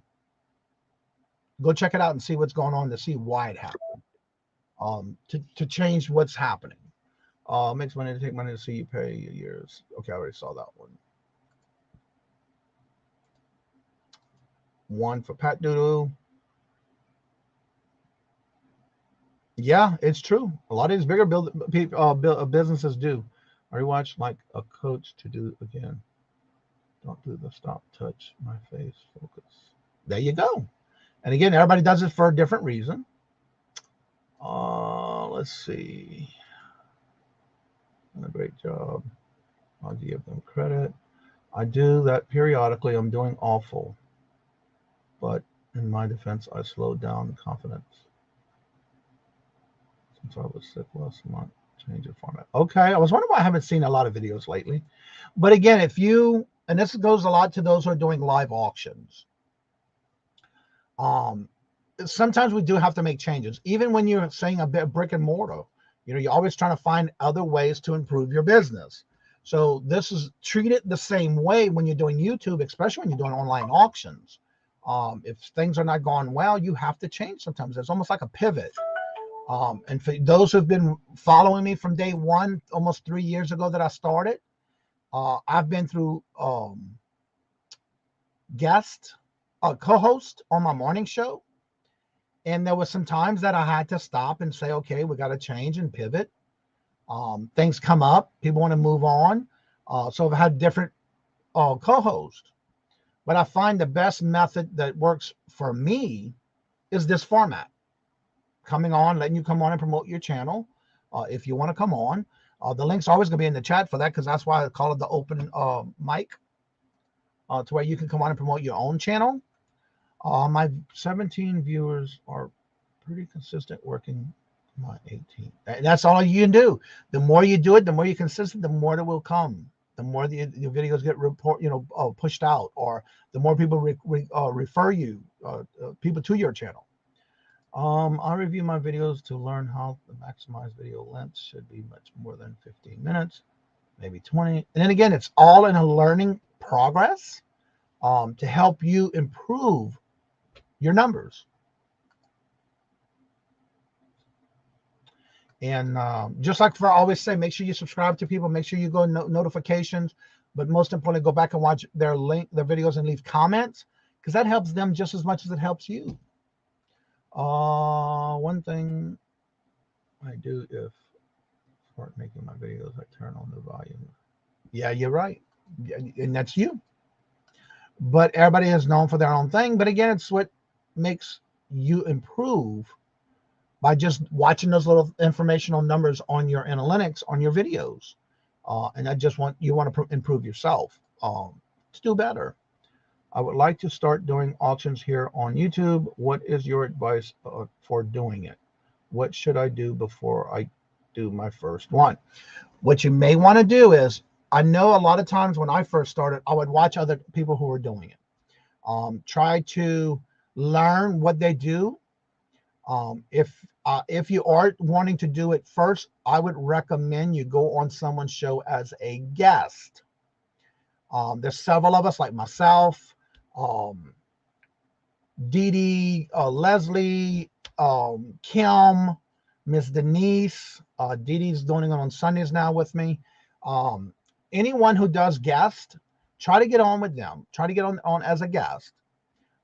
[SPEAKER 1] Go check it out and see what's going on to see why it happened. To change what's happening. Makes money to take money to see you pay your years. Okay, I already saw that one. One for Pat Doodoo. Yeah, it's true. A lot of these bigger businesses do. I rewatched like a coach to do again. Don't do the stop, touch my face, focus. There you go. And again, everybody does it for a different reason. Let's see. Done a great job. I'll give them credit. I do that periodically. I'm doing awful. But in my defense, I slowed down the confidence. Since I was sick last month, change the format. Okay, I was wondering why I haven't seen a lot of videos lately. But again, if you, and this goes a lot to those who are doing live auctions. Sometimes we do have to make changes. Even when you're saying a bit brick and mortar, you know, you're always trying to find other ways to improve your business. So this is treated the same way when you're doing YouTube, especially when you're doing online auctions. If things are not going well, you have to change sometimes. It's almost like a pivot. And for those who've been following me from day one, almost 3 years ago that I started, I've been through co-host on my morning show. And there were some times that I had to stop and say, okay, we got to change and pivot. Things come up. People want to move on. So I've had different co-hosts. But I find the best method that works for me is this format. Coming on, letting you come on and promote your channel. If you want to come on, the link's always going to be in the chat for that, because that's why I call it the open mic, to where you can come on and promote your own channel. My 17 viewers are pretty consistent working my 18. And that's all you can do. The more you do it, the more you're consistent, the more it will come. the more the videos get pushed out, or the more people refer you people to your channel. I review my videos to learn how to maximize video length. Should be much more than 15 minutes, maybe 20. And then again, it's all in a learning progress to help you improve your numbers. And just like I always say, make sure you subscribe to people. Make sure you go notifications. But most importantly, go back and watch their videos and leave comments, because that helps them just as much as it helps you. One thing I do if start making my videos, I turn on the volume. Yeah, you're right. And that's you. But everybody is known for their own thing. But again, it's what makes you improve by just watching those little informational numbers on your analytics on your videos. And I just want to improve yourself to do better. I would like to start doing auctions here on YouTube. What is your advice for doing it? What should I do before I do my first one? What you may want to do is, I know a lot of times when I first started, I would watch other people who were doing it. Try to learn what they do. If you are wanting to do it first, I would recommend you go on someone's show as a guest. There's several of us, like myself, Dee Dee, Leslie, Kim, Miss Denise. Dee Dee's doing it on Sundays now with me. Anyone who does guest, try to get on with them. Try to get on as a guest.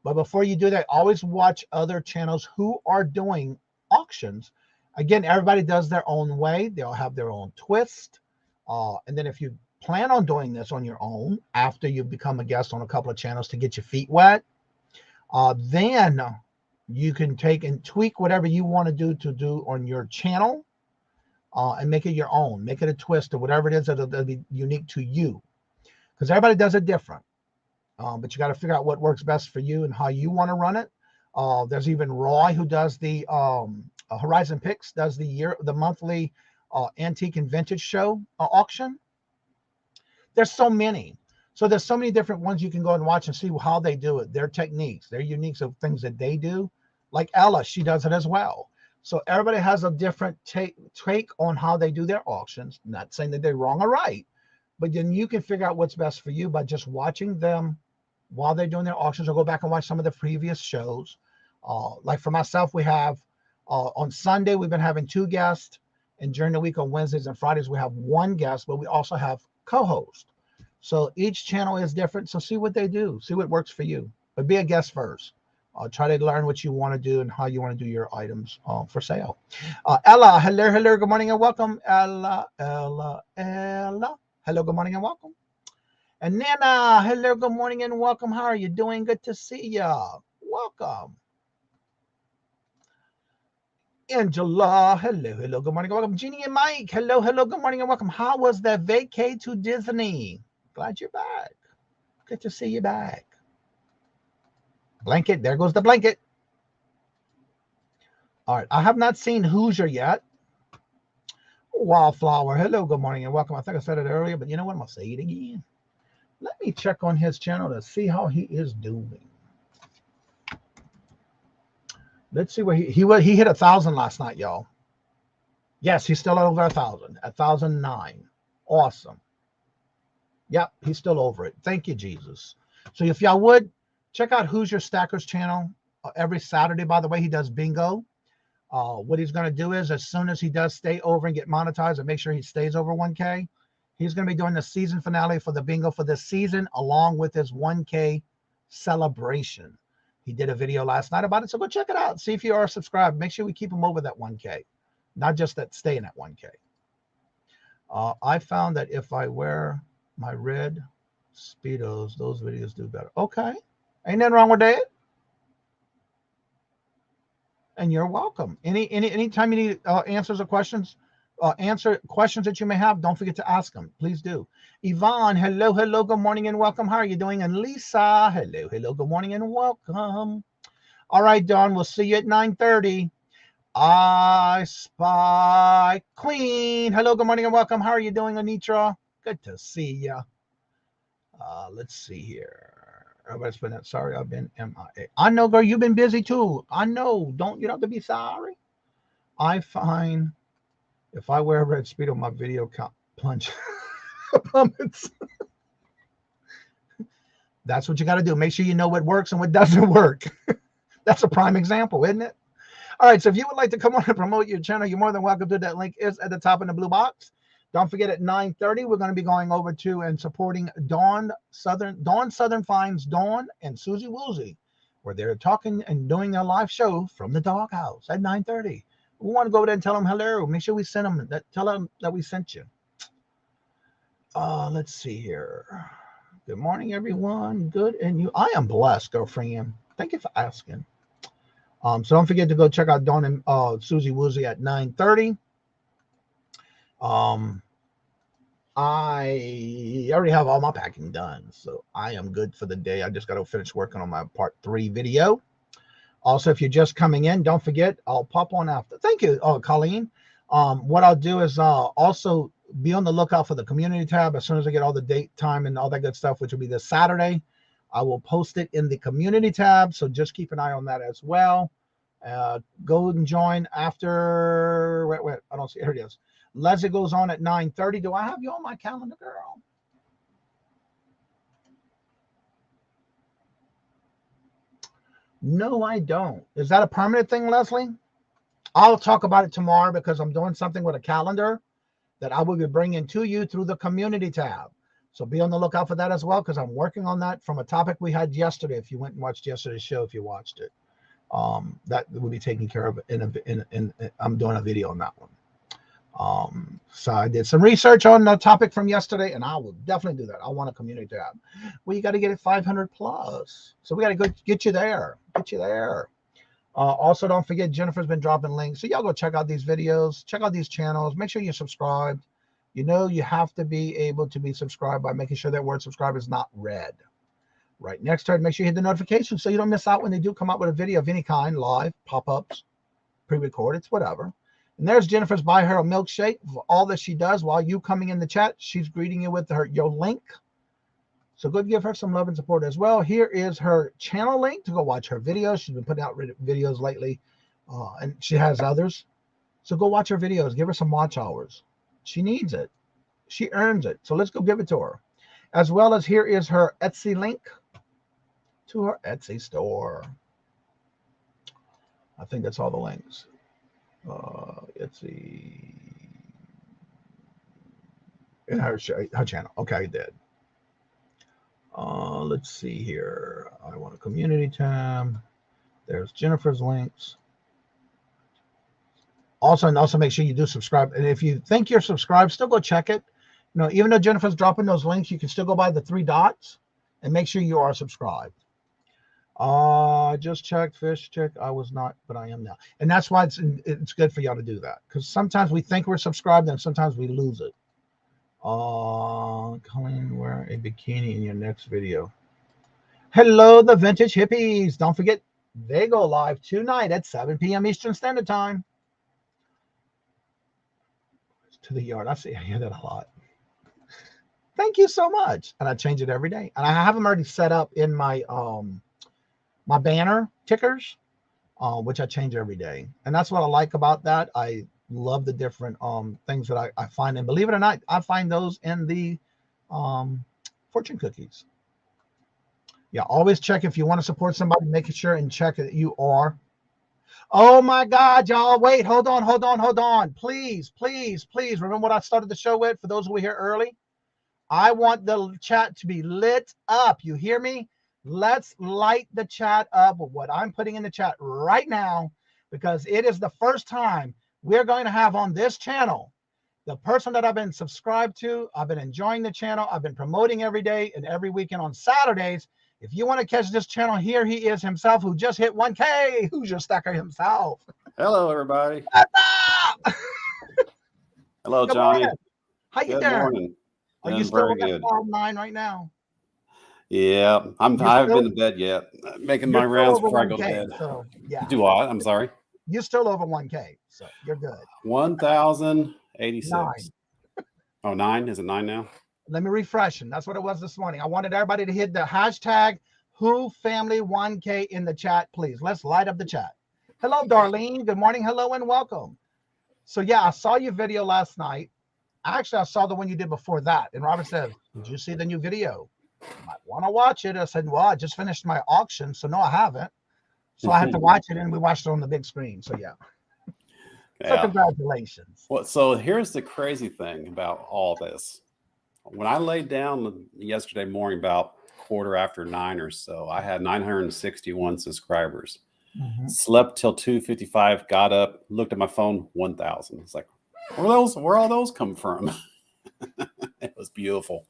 [SPEAKER 1] But before you do that, always watch other channels who are doing auctions. Again, everybody does their own way. They'll have their own twist. And then if you plan on doing this on your own, after you become a guest on a couple of channels to get your feet wet, then you can take and tweak whatever you want to do on your channel and make it your own. Make it a twist or whatever it is that'll be unique to you. Because everybody does it different. But you got to figure out what works best for you and how you want to run it. There's even Roy, who does the Horizon Picks, does the monthly antique and vintage show auction. There's so many. So there's so many different ones you can go and watch and see how they do it, their techniques, their uniques of things that they do. Like Ella, she does it as well. So everybody has a different take on how they do their auctions. Not saying that they're wrong or right, but then you can figure out what's best for you by just watching them while they're doing their auctions, or go back and watch some of the previous shows. Like for myself, we have on Sunday, we've been having 2 guests, and during the week on Wednesdays and Fridays, we have 1 guest, but we also have co-host. So each channel is different. So see what they do, see what works for you, but be a guest first. Try to learn what you want to do and how you want to do your items for sale. Ella, hello, good morning and welcome. Ella, hello, good morning and welcome. And Nana, hello, good morning and welcome. How are you doing? Good to see ya. Welcome. Angela, hello, good morning and welcome. Jeannie and Mike, hello, good morning and welcome. How was that vacay to Disney? Glad you're back. Good to see you back. Blanket, there goes the blanket. All right, I have not seen Hoosier yet. Wildflower, hello, good morning and welcome. I think I said it earlier, but you know what? I'm going to say it again. Let me check on his channel to see how he is doing. Let's see where he hit 1,000 last night, y'all. Yes, he's still over 1,000, 1,009. Awesome. Yep, he's still over it. Thank you, Jesus. So if y'all would, check out Hoosier Stacker's channel. Every Saturday, by the way, he does bingo. What he's going to do is, as soon as he does stay over and get monetized and make sure he stays over 1K, he's going to be doing the season finale for the bingo for this season, along with his 1K celebration. He did a video last night about it, so go check it out. See if you are subscribed. Make sure we keep him over that 1K, not just that staying at 1K. I found that if I wear my red Speedos, those videos do better. Okay, ain't nothing wrong with that. And you're welcome. Anytime you need answers or questions, answer questions that you may have, don't forget to ask them. Please do. Yvonne, hello, good morning and welcome. How are you doing? And Lisa, hello, good morning and welcome. All right, Dawn, we'll see you at 9:30. I Spy Queen, hello, good morning and welcome. How are you doing, Anitra? Good to see ya. Let's see here. Everybody's been sorry. I've been MIA. I know, girl. You've been busy too. I know. You don't have to be sorry. I find if I wear red speed on my video count plunge plummets. That's what you got to do. Make sure you know what works and what doesn't work. That's a prime example, isn't it? All right. So if you would like to come on and promote your channel, you're more than welcome to. That link is at the top in the blue box. Don't forget at 9:30, we're going to be going over to and supporting Dawn Southern Finds, Dawn and Susie Woolsey, where they're talking and doing their live show from the doghouse at 9:30. We want to go over there and tell them hello. Make sure we send them that. Tell them that we sent you. Let's see here. Good morning, everyone. Good, and you? I am blessed, girlfriend. Thank you for asking. So don't forget to go check out Dawn and Susie Woolsey at 9:30. I already have all my packing done, so I am good for the day. I just got to finish working on my part 3 video. Also, if you're just coming in, don't forget, I'll pop on after. Thank you, Colleen. What I'll do is also be on the lookout for the community tab. As soon as I get all the date, time, and all that good stuff, which will be this Saturday, I will post it in the community tab. So just keep an eye on that as well. Go and join after. Wait, I don't see. Here it is. Leslie goes on at 9:30. Do I have you on my calendar, girl? No, I don't. Is that a permanent thing, Leslie? I'll talk about it tomorrow because I'm doing something with a calendar that I will be bringing to you through the community tab. So be on the lookout for that as well, because I'm working on that from a topic we had yesterday. If you went and watched yesterday's show, if you watched it, that will be taken care of. I'm doing a video on that one. So I did some research on the topic from yesterday, and I will definitely do that. I want a community tab. Well, you got to get it 500 plus. So we got to go get you there. Also, don't forget, Jennifer's been dropping links. So y'all go check out these videos, check out these channels. Make sure you're subscribed. You know, you have to be able to be subscribed by making sure that word subscribe is not red. Right next to it, make sure you hit the notification so you don't miss out when they do come out with a video of any kind, live, pop-ups, pre-recorded, whatever. And there's Jennifer's Buy Her a Milkshake for all that she does while you coming in the chat. She's greeting you with your link. So go give her some love and support as well. Here is her channel link to go watch her videos. She's been putting out videos lately, and she has others. So go watch her videos. Give her some watch hours. She needs it. She earns it. So let's go give it to her. As well as here is her Etsy link to her Etsy store. I think that's all the links. Etsy in her channel. Okay, I did. Let's see here. I want a community tab. There's Jennifer's links. Also make sure you do subscribe. And if you think you're subscribed, still go check it. You know, even though Jennifer's dropping those links, you can still go by the 3 dots and make sure you are subscribed. Just checked, fish check. I was not, but I am now. And that's why it's good for y'all to do that. Because sometimes we think we're subscribed and sometimes we lose it. Colleen, wear a bikini in your next video. Hello, the Vintage Hippies. Don't forget, they go live tonight at 7 p.m. Eastern Standard Time. To the yard. I hear that a lot. Thank you so much. And I change it every day. And I have them already set up in my my banner tickers, which I change every day. And that's what I like about that. I love the different things that I find. And believe it or not, I find those in the fortune cookies. Yeah, always check if you want to support somebody, make sure and check that you are. Oh my God, y'all. Wait, hold on. Please. Remember what I started the show with for those who were here early? I want the chat to be lit up. You hear me? Let's light the chat up with what I'm putting in the chat right now, because it is the first time we're going to have on this channel the person that I've been subscribed to. I've been enjoying the channel. I've been promoting every day and every weekend on Saturdays. If you want to catch this channel, here he is himself, who just hit 1K. Hoosier Stacker himself.
[SPEAKER 7] Hello, everybody.
[SPEAKER 1] What's up?
[SPEAKER 7] Hello, Johnny.
[SPEAKER 1] How you
[SPEAKER 7] Good
[SPEAKER 1] doing?
[SPEAKER 7] morning.
[SPEAKER 1] Are you still at 5-9 right now?
[SPEAKER 7] Yeah, I haven't been to bed yet. Making my rounds before I go to bed.
[SPEAKER 1] So, yeah.
[SPEAKER 7] Do what? I'm sorry.
[SPEAKER 1] You're still over 1K, so you're good.
[SPEAKER 7] 1,086. Oh, 9? Is it 9 now?
[SPEAKER 1] Let me refresh them. That's what it was this morning. I wanted everybody to hit the hashtag WhoFamily1K in the chat, please. Let's light up the chat. Hello, Darlene. Good morning. Hello and welcome. So yeah, I saw your video last night. Actually, I saw the one you did before that. And Robert said, did you see the new video? I might want to watch it. I said, well, I just finished my auction. So no, I haven't. So I had to watch it, and we watched it on the big screen. So yeah. So congratulations.
[SPEAKER 7] Well, so here's the crazy thing about all this. When I laid down yesterday morning about 9:15 or so, I had 961 subscribers. Slept till 2:55, got up, looked at my phone, 1,000. It's like, where all those come from? It was beautiful.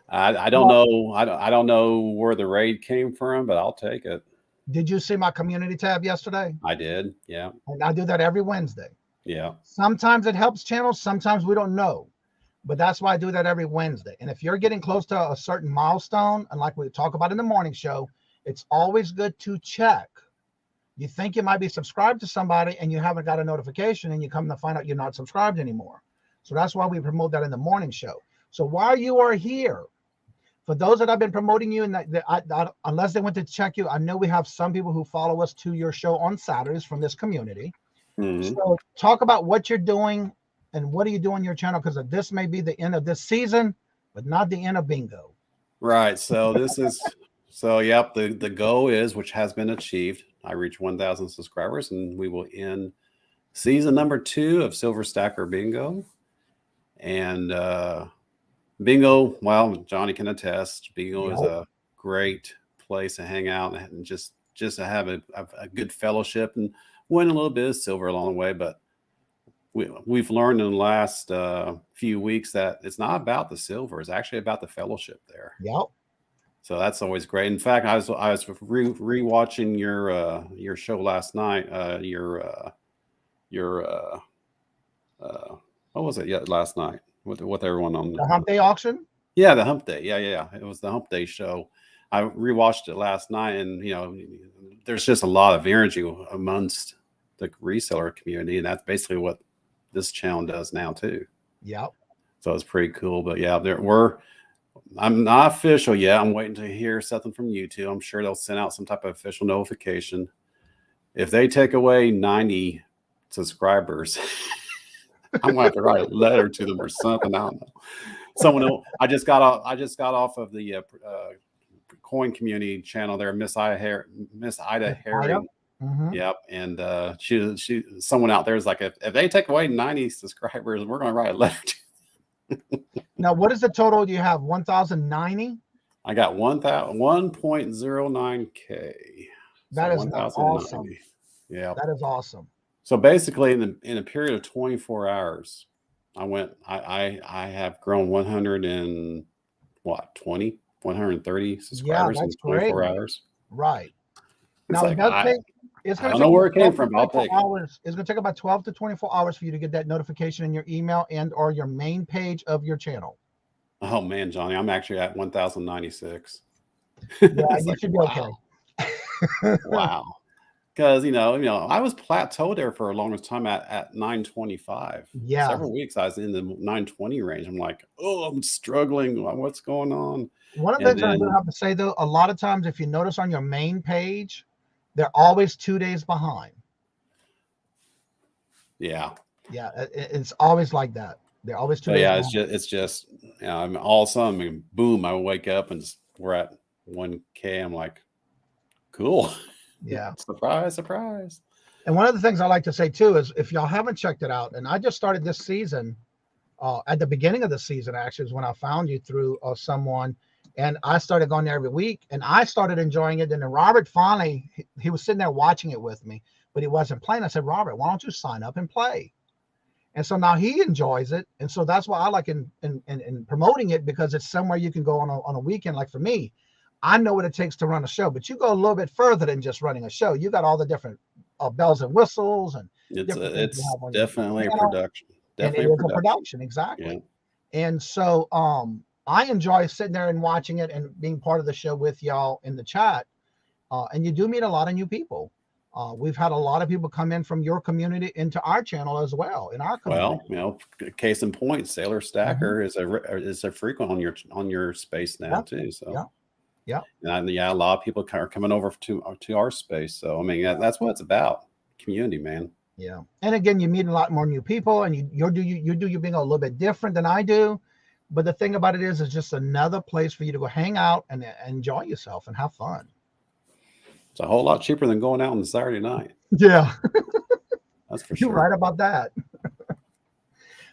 [SPEAKER 7] I don't know. I don't know where the raid came from, but I'll take it.
[SPEAKER 1] Did you see my community tab yesterday?
[SPEAKER 7] I did. Yeah.
[SPEAKER 1] And I do that every Wednesday.
[SPEAKER 7] Yeah.
[SPEAKER 1] Sometimes it helps channels. Sometimes we don't know. But that's why I do that every Wednesday. And if you're getting close to a certain milestone, and like we talk about in the morning show, it's always good to check. You think you might be subscribed to somebody and you haven't got a notification, and you come to find out you're not subscribed anymore. So that's why we promote that in the morning show. So while you are here, for those that I've been promoting you, and unless they went to check you, I know we have some people who follow us to your show on Saturdays from this community. So talk about what you're doing and what do you do on your channel, because this may be the end of this season, but not the end of bingo.
[SPEAKER 7] Right. So this is, yep, the goal is, which has been achieved. I reached 1,000 subscribers, and we will end season number 2 of Silver Stacker Bingo. And bingo, well, Johnny can attest, bingo is a great place to hang out and just to have a good fellowship and win a little bit of silver along the way. But we've learned in the last few weeks that it's not about the silver. It's actually about the fellowship there.
[SPEAKER 1] Yep.
[SPEAKER 7] So that's always great. In fact, I was rewatching your show last night. What was it? Yeah, last night with everyone on
[SPEAKER 1] the Hump Day auction.
[SPEAKER 7] Yeah, the Hump Day. Yeah. It was the Hump Day show. I rewatched it last night, and there's just a lot of energy amongst the reseller community, and that's basically what this channel does now too.
[SPEAKER 1] Yep.
[SPEAKER 7] So it's pretty cool. But yeah, I'm not official yet. I'm waiting to hear something from YouTube. I'm sure they'll send out some type of official notification. If they take away 90 subscribers, I'm gonna have to write a letter to them or something. I don't know. Someone else, I just got off of the coin community channel there, Miss Ida Herring. Yep. And she someone out there is like, if they take away 90 subscribers, we're gonna write a letter to them.
[SPEAKER 1] Now, what is the total? Do you have 1,090?
[SPEAKER 7] I got 1.09K.
[SPEAKER 1] That is awesome.
[SPEAKER 7] Yeah,
[SPEAKER 1] that is awesome.
[SPEAKER 7] So basically, in a period of 24 hours, I have grown 130 subscribers in 24 hours.
[SPEAKER 1] Right.
[SPEAKER 7] Now,
[SPEAKER 1] I don't
[SPEAKER 7] know where it came from. I'll take
[SPEAKER 1] it. It's going to take about 12 to 24 hours for you to get that notification in your email and or your main page of your channel.
[SPEAKER 7] Oh man, Johnny, I'm actually at 1,096.
[SPEAKER 1] Yeah, you should be okay.
[SPEAKER 7] Wow. Because I was plateaued there for a longest time at 925.
[SPEAKER 1] Yeah.
[SPEAKER 7] Several weeks I was in the 920 range. I'm like, oh, I'm struggling. What's going on?
[SPEAKER 1] One of the things I do have to say though, a lot of times if you notice on your main page, they're always 2 days behind.
[SPEAKER 7] Yeah.
[SPEAKER 1] Yeah, it's always like that. They're always 2 days behind.
[SPEAKER 7] It's just I'm all of a sudden, boom, I wake up and we're at 1K. I'm like, cool.
[SPEAKER 1] Yeah.
[SPEAKER 7] Surprise.
[SPEAKER 1] And one of the things I like to say too is if y'all haven't checked it out, and I just started this season, at the beginning of the season, actually, is when I found you through someone, and I started going there every week, and I started enjoying it. And then Robert finally, he was sitting there watching it with me, but he wasn't playing. I said, Robert, why don't you sign up and play? And so now he enjoys it. And so that's why I like in promoting it, because it's somewhere you can go on a weekend. Like for me, I know what it takes to run a show, but you go a little bit further than just running a show. You got all the different bells and whistles, and
[SPEAKER 7] it's definitely a production.
[SPEAKER 1] Definitely a production, exactly. Yeah. And so I enjoy sitting there and watching it and being part of the show with y'all in the chat. And you do meet a lot of new people. We've had a lot of people come in from your community into our channel as well, in our community.
[SPEAKER 7] Well, case in point, Sailor Stacker is a frequent on your space now too. So
[SPEAKER 1] yeah.
[SPEAKER 7] And a lot of people are coming over to our space. So I mean, that's what it's about. Community, man.
[SPEAKER 1] Yeah. And again, you meet a lot more new people, and you do your bingo a little bit different than I do. But the thing about it is it's just another place for you to go hang out and enjoy yourself and have fun.
[SPEAKER 7] It's a whole lot cheaper than going out on Saturday night.
[SPEAKER 1] Yeah.
[SPEAKER 7] That's for sure.
[SPEAKER 1] You're right about that.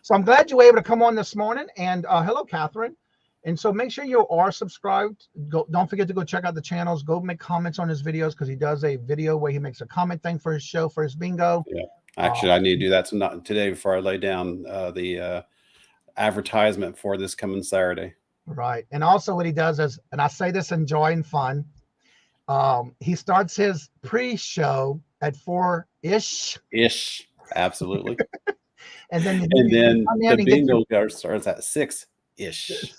[SPEAKER 1] So I'm glad you were able to come on this morning. And hello, Catherine. And so make sure you are subscribed. Don't forget to go check out the channels. Go make comments on his videos, because he does a video where he makes a comment thing for his show, for his bingo.
[SPEAKER 7] Yeah. Actually, I need to do that today before I lay down the advertisement for this coming Saturday.
[SPEAKER 1] Right. And also what he does is, and I say this in joy and fun, he starts his pre-show at 4-ish.
[SPEAKER 7] Absolutely.
[SPEAKER 1] and then
[SPEAKER 7] the bingo starts at 6-ish.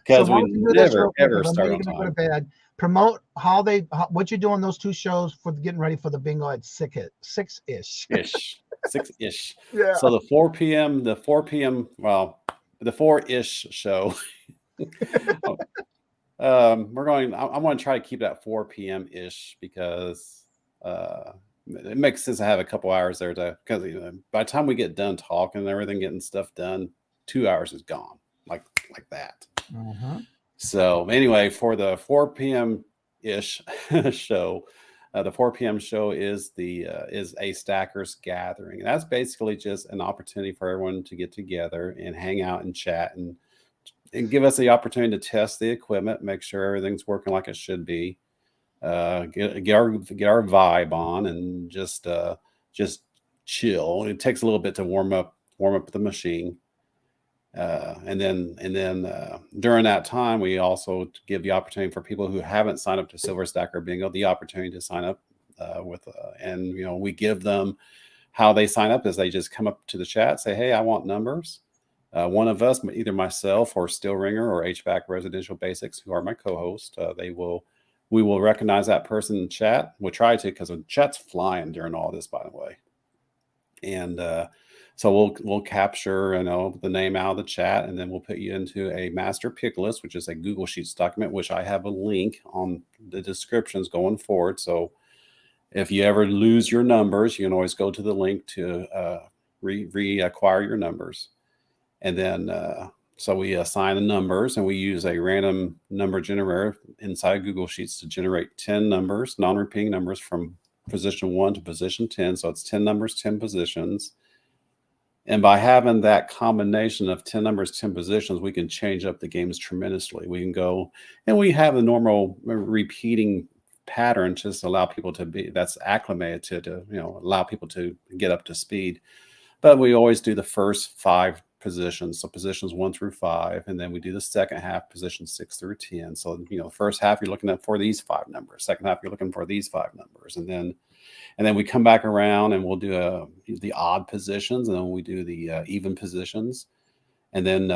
[SPEAKER 7] Because we never ever start on time.
[SPEAKER 1] Go to bed. Promote what you do on those two shows for getting ready for the bingo at 6-ish.
[SPEAKER 7] 6-ish.
[SPEAKER 1] Yeah.
[SPEAKER 7] So the 4 p.m. the 4-ish show. I'm going to try to keep that 4 p.m. ish, because it makes sense to have a couple hours there because by the time we get done talking and everything, getting stuff done, 2 hours is gone like that.
[SPEAKER 1] Mm-hmm.
[SPEAKER 7] So anyway, for the 4 p.m. ish show, the 4 p.m. show is a stackers gathering. And that's basically just an opportunity for everyone to get together and hang out and chat and give us the opportunity to test the equipment, make sure everything's working like it should be, get our vibe on, and just chill. It takes a little bit to warm up the machine. And then during that time, we also give the opportunity for people who haven't signed up to Silver Stacker Bingo the opportunity to sign up and we give them how they sign up is they just come up to the chat, say, hey, I want numbers. One of us, either myself or Steel Ringer or HVAC Residential Basics, who are my co-host, we will recognize that person in chat. We'll try to, because the chat's flying during all this, by the way. And so we'll capture the name out of the chat, and then we'll put you into a master pick list, which is a Google Sheets document, which I have a link on the descriptions going forward. So if you ever lose your numbers, you can always go to the link to reacquire your numbers. And then so we assign the numbers, and we use a random number generator inside Google Sheets to generate 10 numbers, non-repeating numbers from position 1 to position 10. So it's 10 numbers, 10 positions. And by having that combination of 10 numbers, 10 positions, we can change up the games tremendously. We can go, and we have the normal repeating pattern just to allow people that's acclimated to allow people to get up to speed. But we always do the first 5 positions, so positions 1 through 5, and then we do the second half, positions 6 through 10. So the first half you're looking at for these 5 numbers, second half you're looking for these 5 numbers, and then we come back around and we'll do the odd positions, and then we do the even positions, and then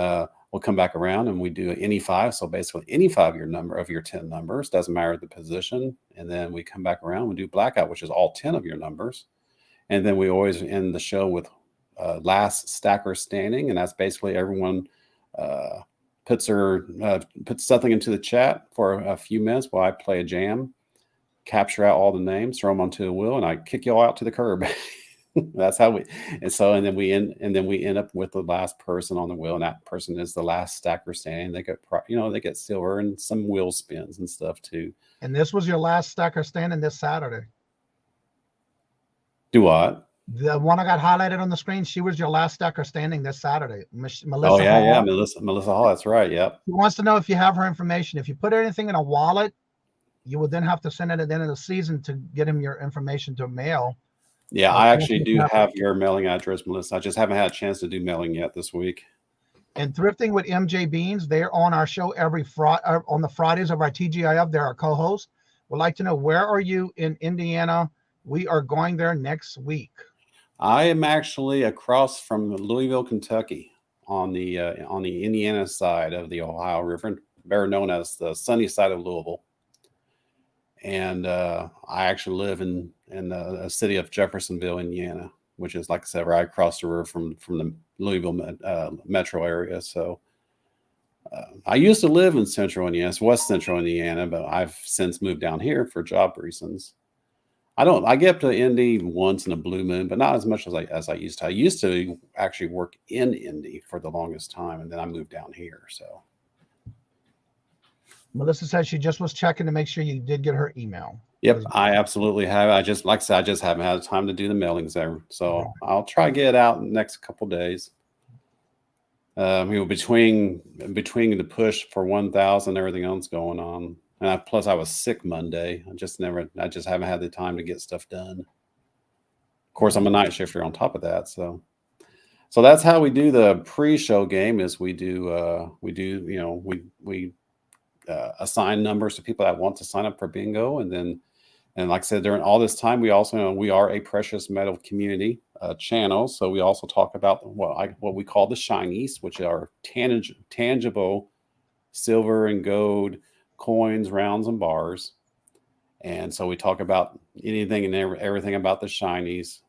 [SPEAKER 7] we'll come back around and we do any 5. So basically any 5 of your 10 numbers, doesn't matter the position, and then we come back around, we do blackout, which is all 10 of your numbers, and then we always end the show with last stacker standing, and that's basically everyone puts something into the chat for a few minutes while I play a jam, capture out all the names, throw them onto the wheel, and I kick you all out to the curb. That's how and then we end up with the last person on the wheel, and that person is the last stacker standing. They get silver and some wheel spins and stuff too.
[SPEAKER 1] And this was your last stacker standing this Saturday.
[SPEAKER 7] Do what?
[SPEAKER 1] The one I got highlighted on the screen, she was your last stacker standing this Saturday. Melissa
[SPEAKER 7] Hall. Melissa Hall. That's right. Yep.
[SPEAKER 1] She wants to know if you have her information. If you put anything in a wallet, you would then have to send it at the end of the season to get him your information to mail.
[SPEAKER 7] Yeah, I actually do have your mailing address, Melissa. I just haven't had a chance to do mailing yet this week.
[SPEAKER 1] And Thrifting with MJ Beans, they're on our show every Friday, on the Fridays of our TGIF. They're our co-host. Would like to know, where are you in Indiana? We are going there next week.
[SPEAKER 7] I am actually across from Louisville, Kentucky, on the Indiana side of the Ohio River, better known as the sunny side of Louisville. And I actually live in the city of Jeffersonville, Indiana, which is, like I said, right across the river from the Louisville metro area. So I used to live in central Indiana, West Central Indiana, but I've since moved down here for job reasons. I get up to Indy once in a blue moon, but not as much as I used to. I used to actually work in Indy for the longest time, and then I moved down here. So
[SPEAKER 1] Melissa says she just was checking to make sure you did get her email.
[SPEAKER 7] yep, I absolutely have. I just, like I said, I just haven't had time to do the mailings there. So I'll try to get it out in the next couple days. Between the push for 1,000 and everything else going on, and plus I was sick Monday. I just haven't had the time to get stuff done. Of course, I'm a night shifter on top of that, so that's how we do the pre-show game. Is we assign numbers to people that want to sign up for bingo, and like I said, during all this time, we are a precious metal community channel. So we also talk about what we call the shinies, which are tangible silver and gold coins, rounds, and bars. And so we talk about anything and everything about the shinies.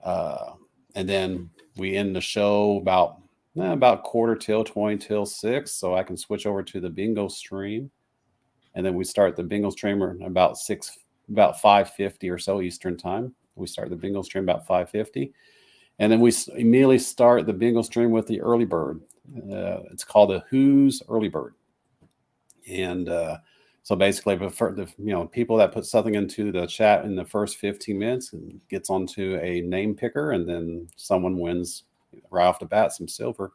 [SPEAKER 7] And then we end the show about quarter till 20 till 6, so I can switch over to the bingo stream. And then we start the bingo stream about 5:50 or so Eastern time. We start the bingo stream about 5:50, and then we immediately start the bingo stream with the early bird. It's called the Who's Early Bird, and so basically, people that put something into the chat in the first 15 minutes and gets onto a name picker, and then someone wins right off the bat some silver.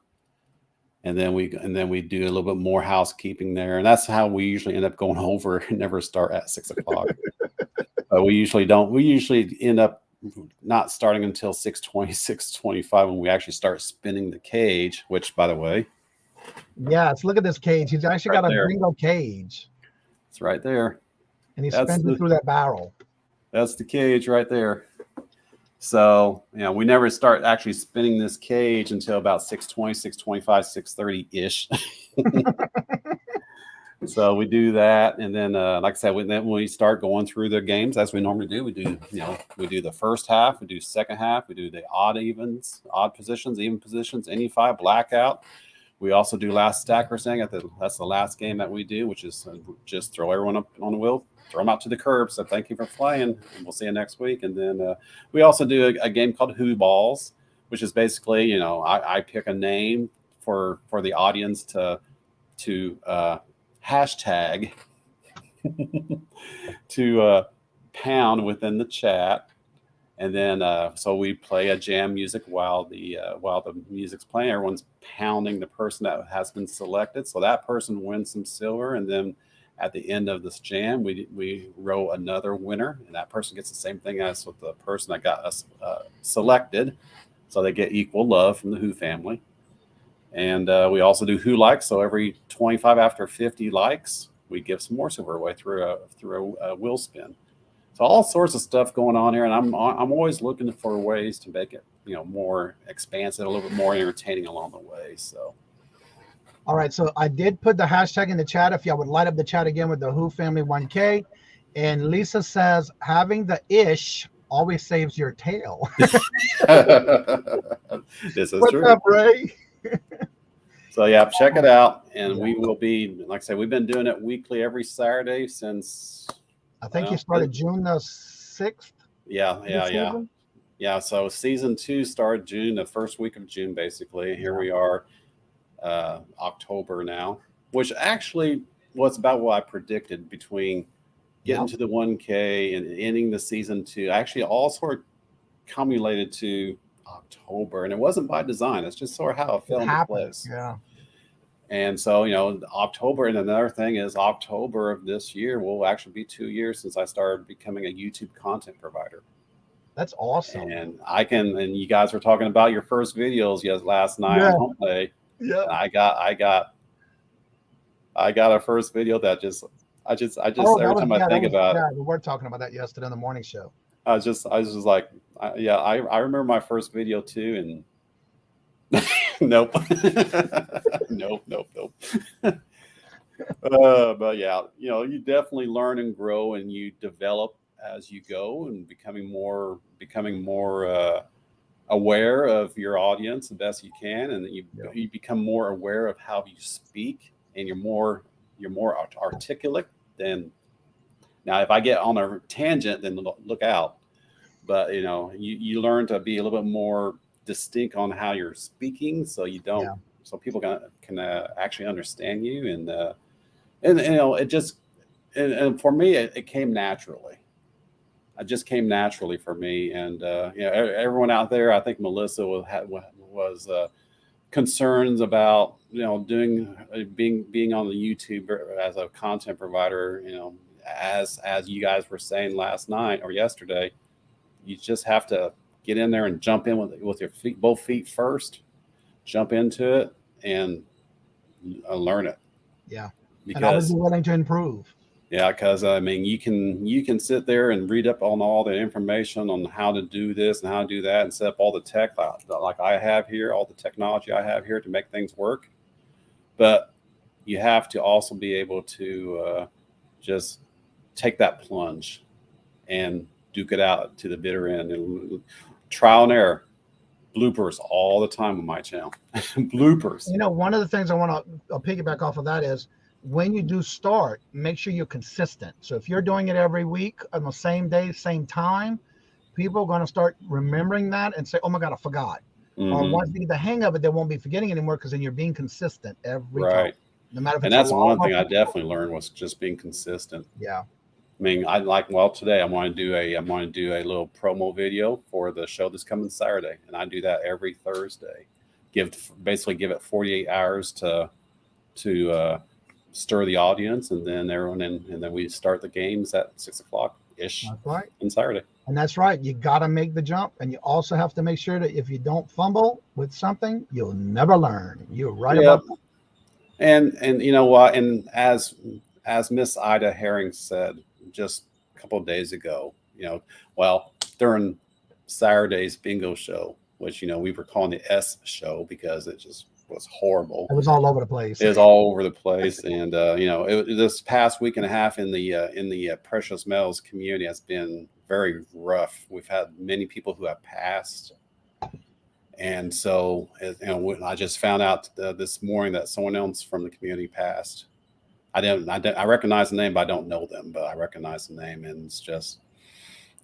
[SPEAKER 7] And then we do a little bit more housekeeping there, and that's how we usually end up going over and never start at 6 o'clock. We usually don't. We usually end up not starting until 6:20, 6:25 when we actually start spinning the cage. Which, by the way,
[SPEAKER 1] yes, look at this cage. He's actually got a bingo cage.
[SPEAKER 7] It's right there,
[SPEAKER 1] and he spins it through that barrel.
[SPEAKER 7] That's the cage right there. So, we never start actually spinning this cage until about 6:20, 6:25, 6:30-ish. So we do that. And then, like I said, when we start going through the games, as we normally do, we do the first half, we do second half, we do the odd evens, odd positions, even positions, any 5, blackout. We also do last stacker saying that's the last game that we do, which is just throw everyone up on the wheel, throw them out to the curb. So thank you for playing, and we'll see you next week. And then we also do a game called Who Balls, which is basically, I pick a name for the audience to hashtag to pound within the chat. And then so we play a jam music while the music's playing. Everyone's pounding the person that has been selected, so that person wins some silver. And then at the end of this jam, we roll another winner, and that person gets the same thing as with the person that got us selected. So they get equal love from the Who family. And we also do Who Likes. So every 25 after 50 likes, we give some more silver away through a wheel spin. So all sorts of stuff going on here, and I'm always looking for ways to make it more expansive, a little bit more entertaining along the way. So.
[SPEAKER 1] All right, so I did put the hashtag in the chat. If y'all would light up the chat again with the Who Family 1K. And Lisa says, having the ish always saves your tail.
[SPEAKER 7] This is
[SPEAKER 1] What's
[SPEAKER 7] true.
[SPEAKER 1] up, Ray?
[SPEAKER 7] So yeah, check it out. And we will be, like I said, we've been doing it weekly every Saturday since
[SPEAKER 1] I think you started June the 6th.
[SPEAKER 7] Yeah. So season 2 started June, the first week of June, basically. Here we are, October now, which actually was about what I predicted between getting to the 1K and ending the season 2. Actually, all sort of cumulated to October, and it wasn't by design. It's just sort of how it fell into place.
[SPEAKER 1] Yeah.
[SPEAKER 7] And so, October, and another thing is October of this year will actually be 2 years since I started becoming a YouTube content provider.
[SPEAKER 1] That's awesome.
[SPEAKER 7] And and you guys were talking about your first videos last night on Home Play.
[SPEAKER 1] Yeah.
[SPEAKER 7] I got a first video that every time I think about it.
[SPEAKER 1] We were talking about that yesterday on the morning show.
[SPEAKER 7] I was just like, I remember my first video too, and nope. Nope. But yeah, you definitely learn and grow, and you develop as you go, and becoming more aware of your audience the best you can, and you become more aware of how you speak, and you're more articulate. Then now, if I get on a tangent, then look out. But you learn to be a little bit more distinct on how you're speaking, so you don't, so people can actually understand you, and it just and for me it came naturally. It just came naturally for me, and everyone out there, I think Melissa was concerns about doing being on the YouTube as a content provider. As you guys were saying last night or yesterday, you just have to get in there and jump in with your feet, both feet first, jump into it and learn it.
[SPEAKER 1] Yeah,
[SPEAKER 7] because,
[SPEAKER 1] and always be willing to improve.
[SPEAKER 7] Yeah, because I mean, you can sit there and read up on all the information on how to do this and how to do that, and set up all the tech like I have here, all the technology I have here to make things work. But you have to also be able to just take that plunge and duke it out to the bitter end, and trial and error, bloopers all the time on my channel. Bloopers.
[SPEAKER 1] One of the things I want to piggyback off of that is, when you do start, make sure you're consistent. So if you're doing it every week on the same day, same time, people are going to start remembering that and say, oh my God, I forgot.
[SPEAKER 7] Mm-hmm.
[SPEAKER 1] Or once they get the hang of it, they won't be forgetting anymore, because then you're being consistent every time. No matter if
[SPEAKER 7] and
[SPEAKER 1] it's
[SPEAKER 7] that's one thing I definitely learned, was just being consistent.
[SPEAKER 1] Yeah.
[SPEAKER 7] I mean, today I want to do a little promo video for the show that's coming Saturday, and I do that every Thursday. Basically give it 48 hours to stir the audience, and then and then we start the games at 6:00 ish.
[SPEAKER 1] That's right.
[SPEAKER 7] On Saturday. And
[SPEAKER 1] that's right. You got to make the jump, and you also have to make sure that if you don't fumble with something, you'll never learn. You're right about that.
[SPEAKER 7] And you know what? And as Miss Ida Herring said just a couple of days ago, during Saturday's bingo show, which we were calling the S show because it just was horrible.
[SPEAKER 1] It was all over the place.
[SPEAKER 7] It was all over the place, and this past week and a half in the precious metals community has been very rough. We've had many people who have passed, and so I just found out this morning that someone else from the community passed. I recognize the name, but I don't know them, but I recognize the name, and it's just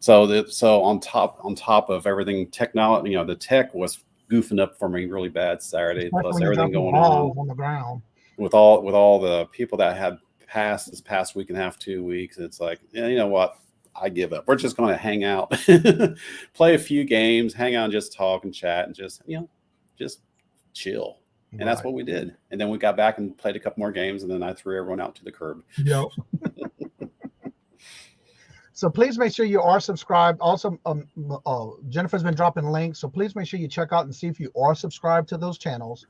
[SPEAKER 7] so on top of everything, technology, the tech was goofing up for me really bad Saturday, plus everything going on
[SPEAKER 1] the ground
[SPEAKER 7] with all the people that had passed this past week and a half, 2 weeks. It's like, you know what? I give up. We're just going to hang out, play a few games, hang out, and just talk and chat, and just chill. And that's what we did. And then we got back and played a couple more games, and then I threw everyone out to the curb.
[SPEAKER 1] Yep. So please make sure you are subscribed. Also, Jennifer's been dropping links, so please make sure you check out and see if you are subscribed to those channels.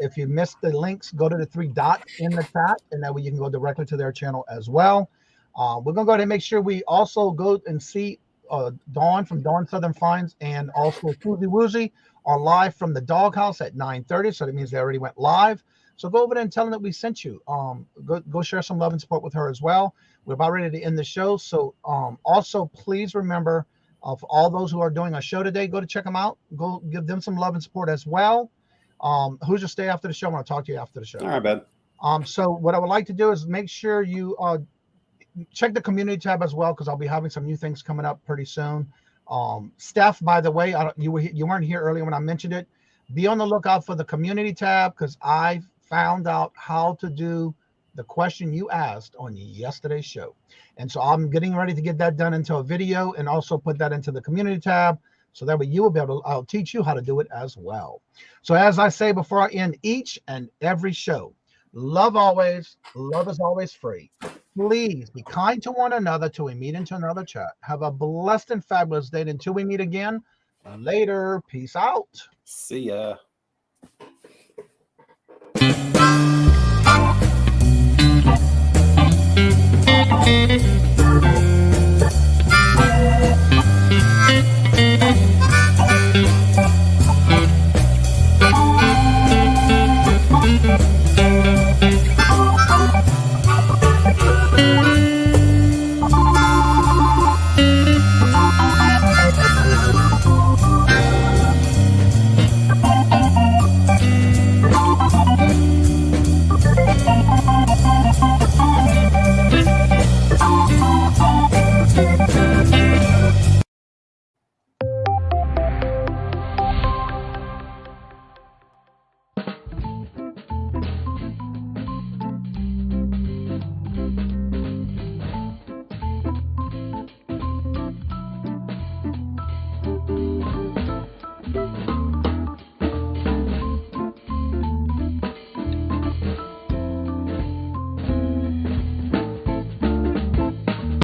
[SPEAKER 1] If you missed the links, go to the 3 dots in the chat, and that way you can go directly to their channel as well. We're going to go ahead and make sure we also go and see Dawn from Dawn Southern Finds, and also Woozy Woozy are live from the doghouse at 9:30. So that means they already went live. So go over there and tell them that we sent you. Go share some love and support with her as well. We're about ready to end the show. So also, please remember, for all those who are doing a show today, go to check them out. Go give them some love and support as well. Hoosier, stay after the show. I want to talk to you after the show.
[SPEAKER 7] All right, bud.
[SPEAKER 1] So what I would like to do is make sure you check the community tab as well, because I'll be having some new things coming up pretty soon. Steph, by the way, you weren't here earlier when I mentioned it. Be on the lookout for the community tab, because I found out how to do the question you asked on yesterday's show. And so I'm getting ready to get that done into a video, and also put that into the community tab, so that way you will be able to, I'll teach you how to do it as well. So as I say before I end each and every show, love always, love is always free. Please be kind to one another till we meet into another chat. Have a blessed and fabulous day until we meet again. Later. Peace out.
[SPEAKER 7] See ya.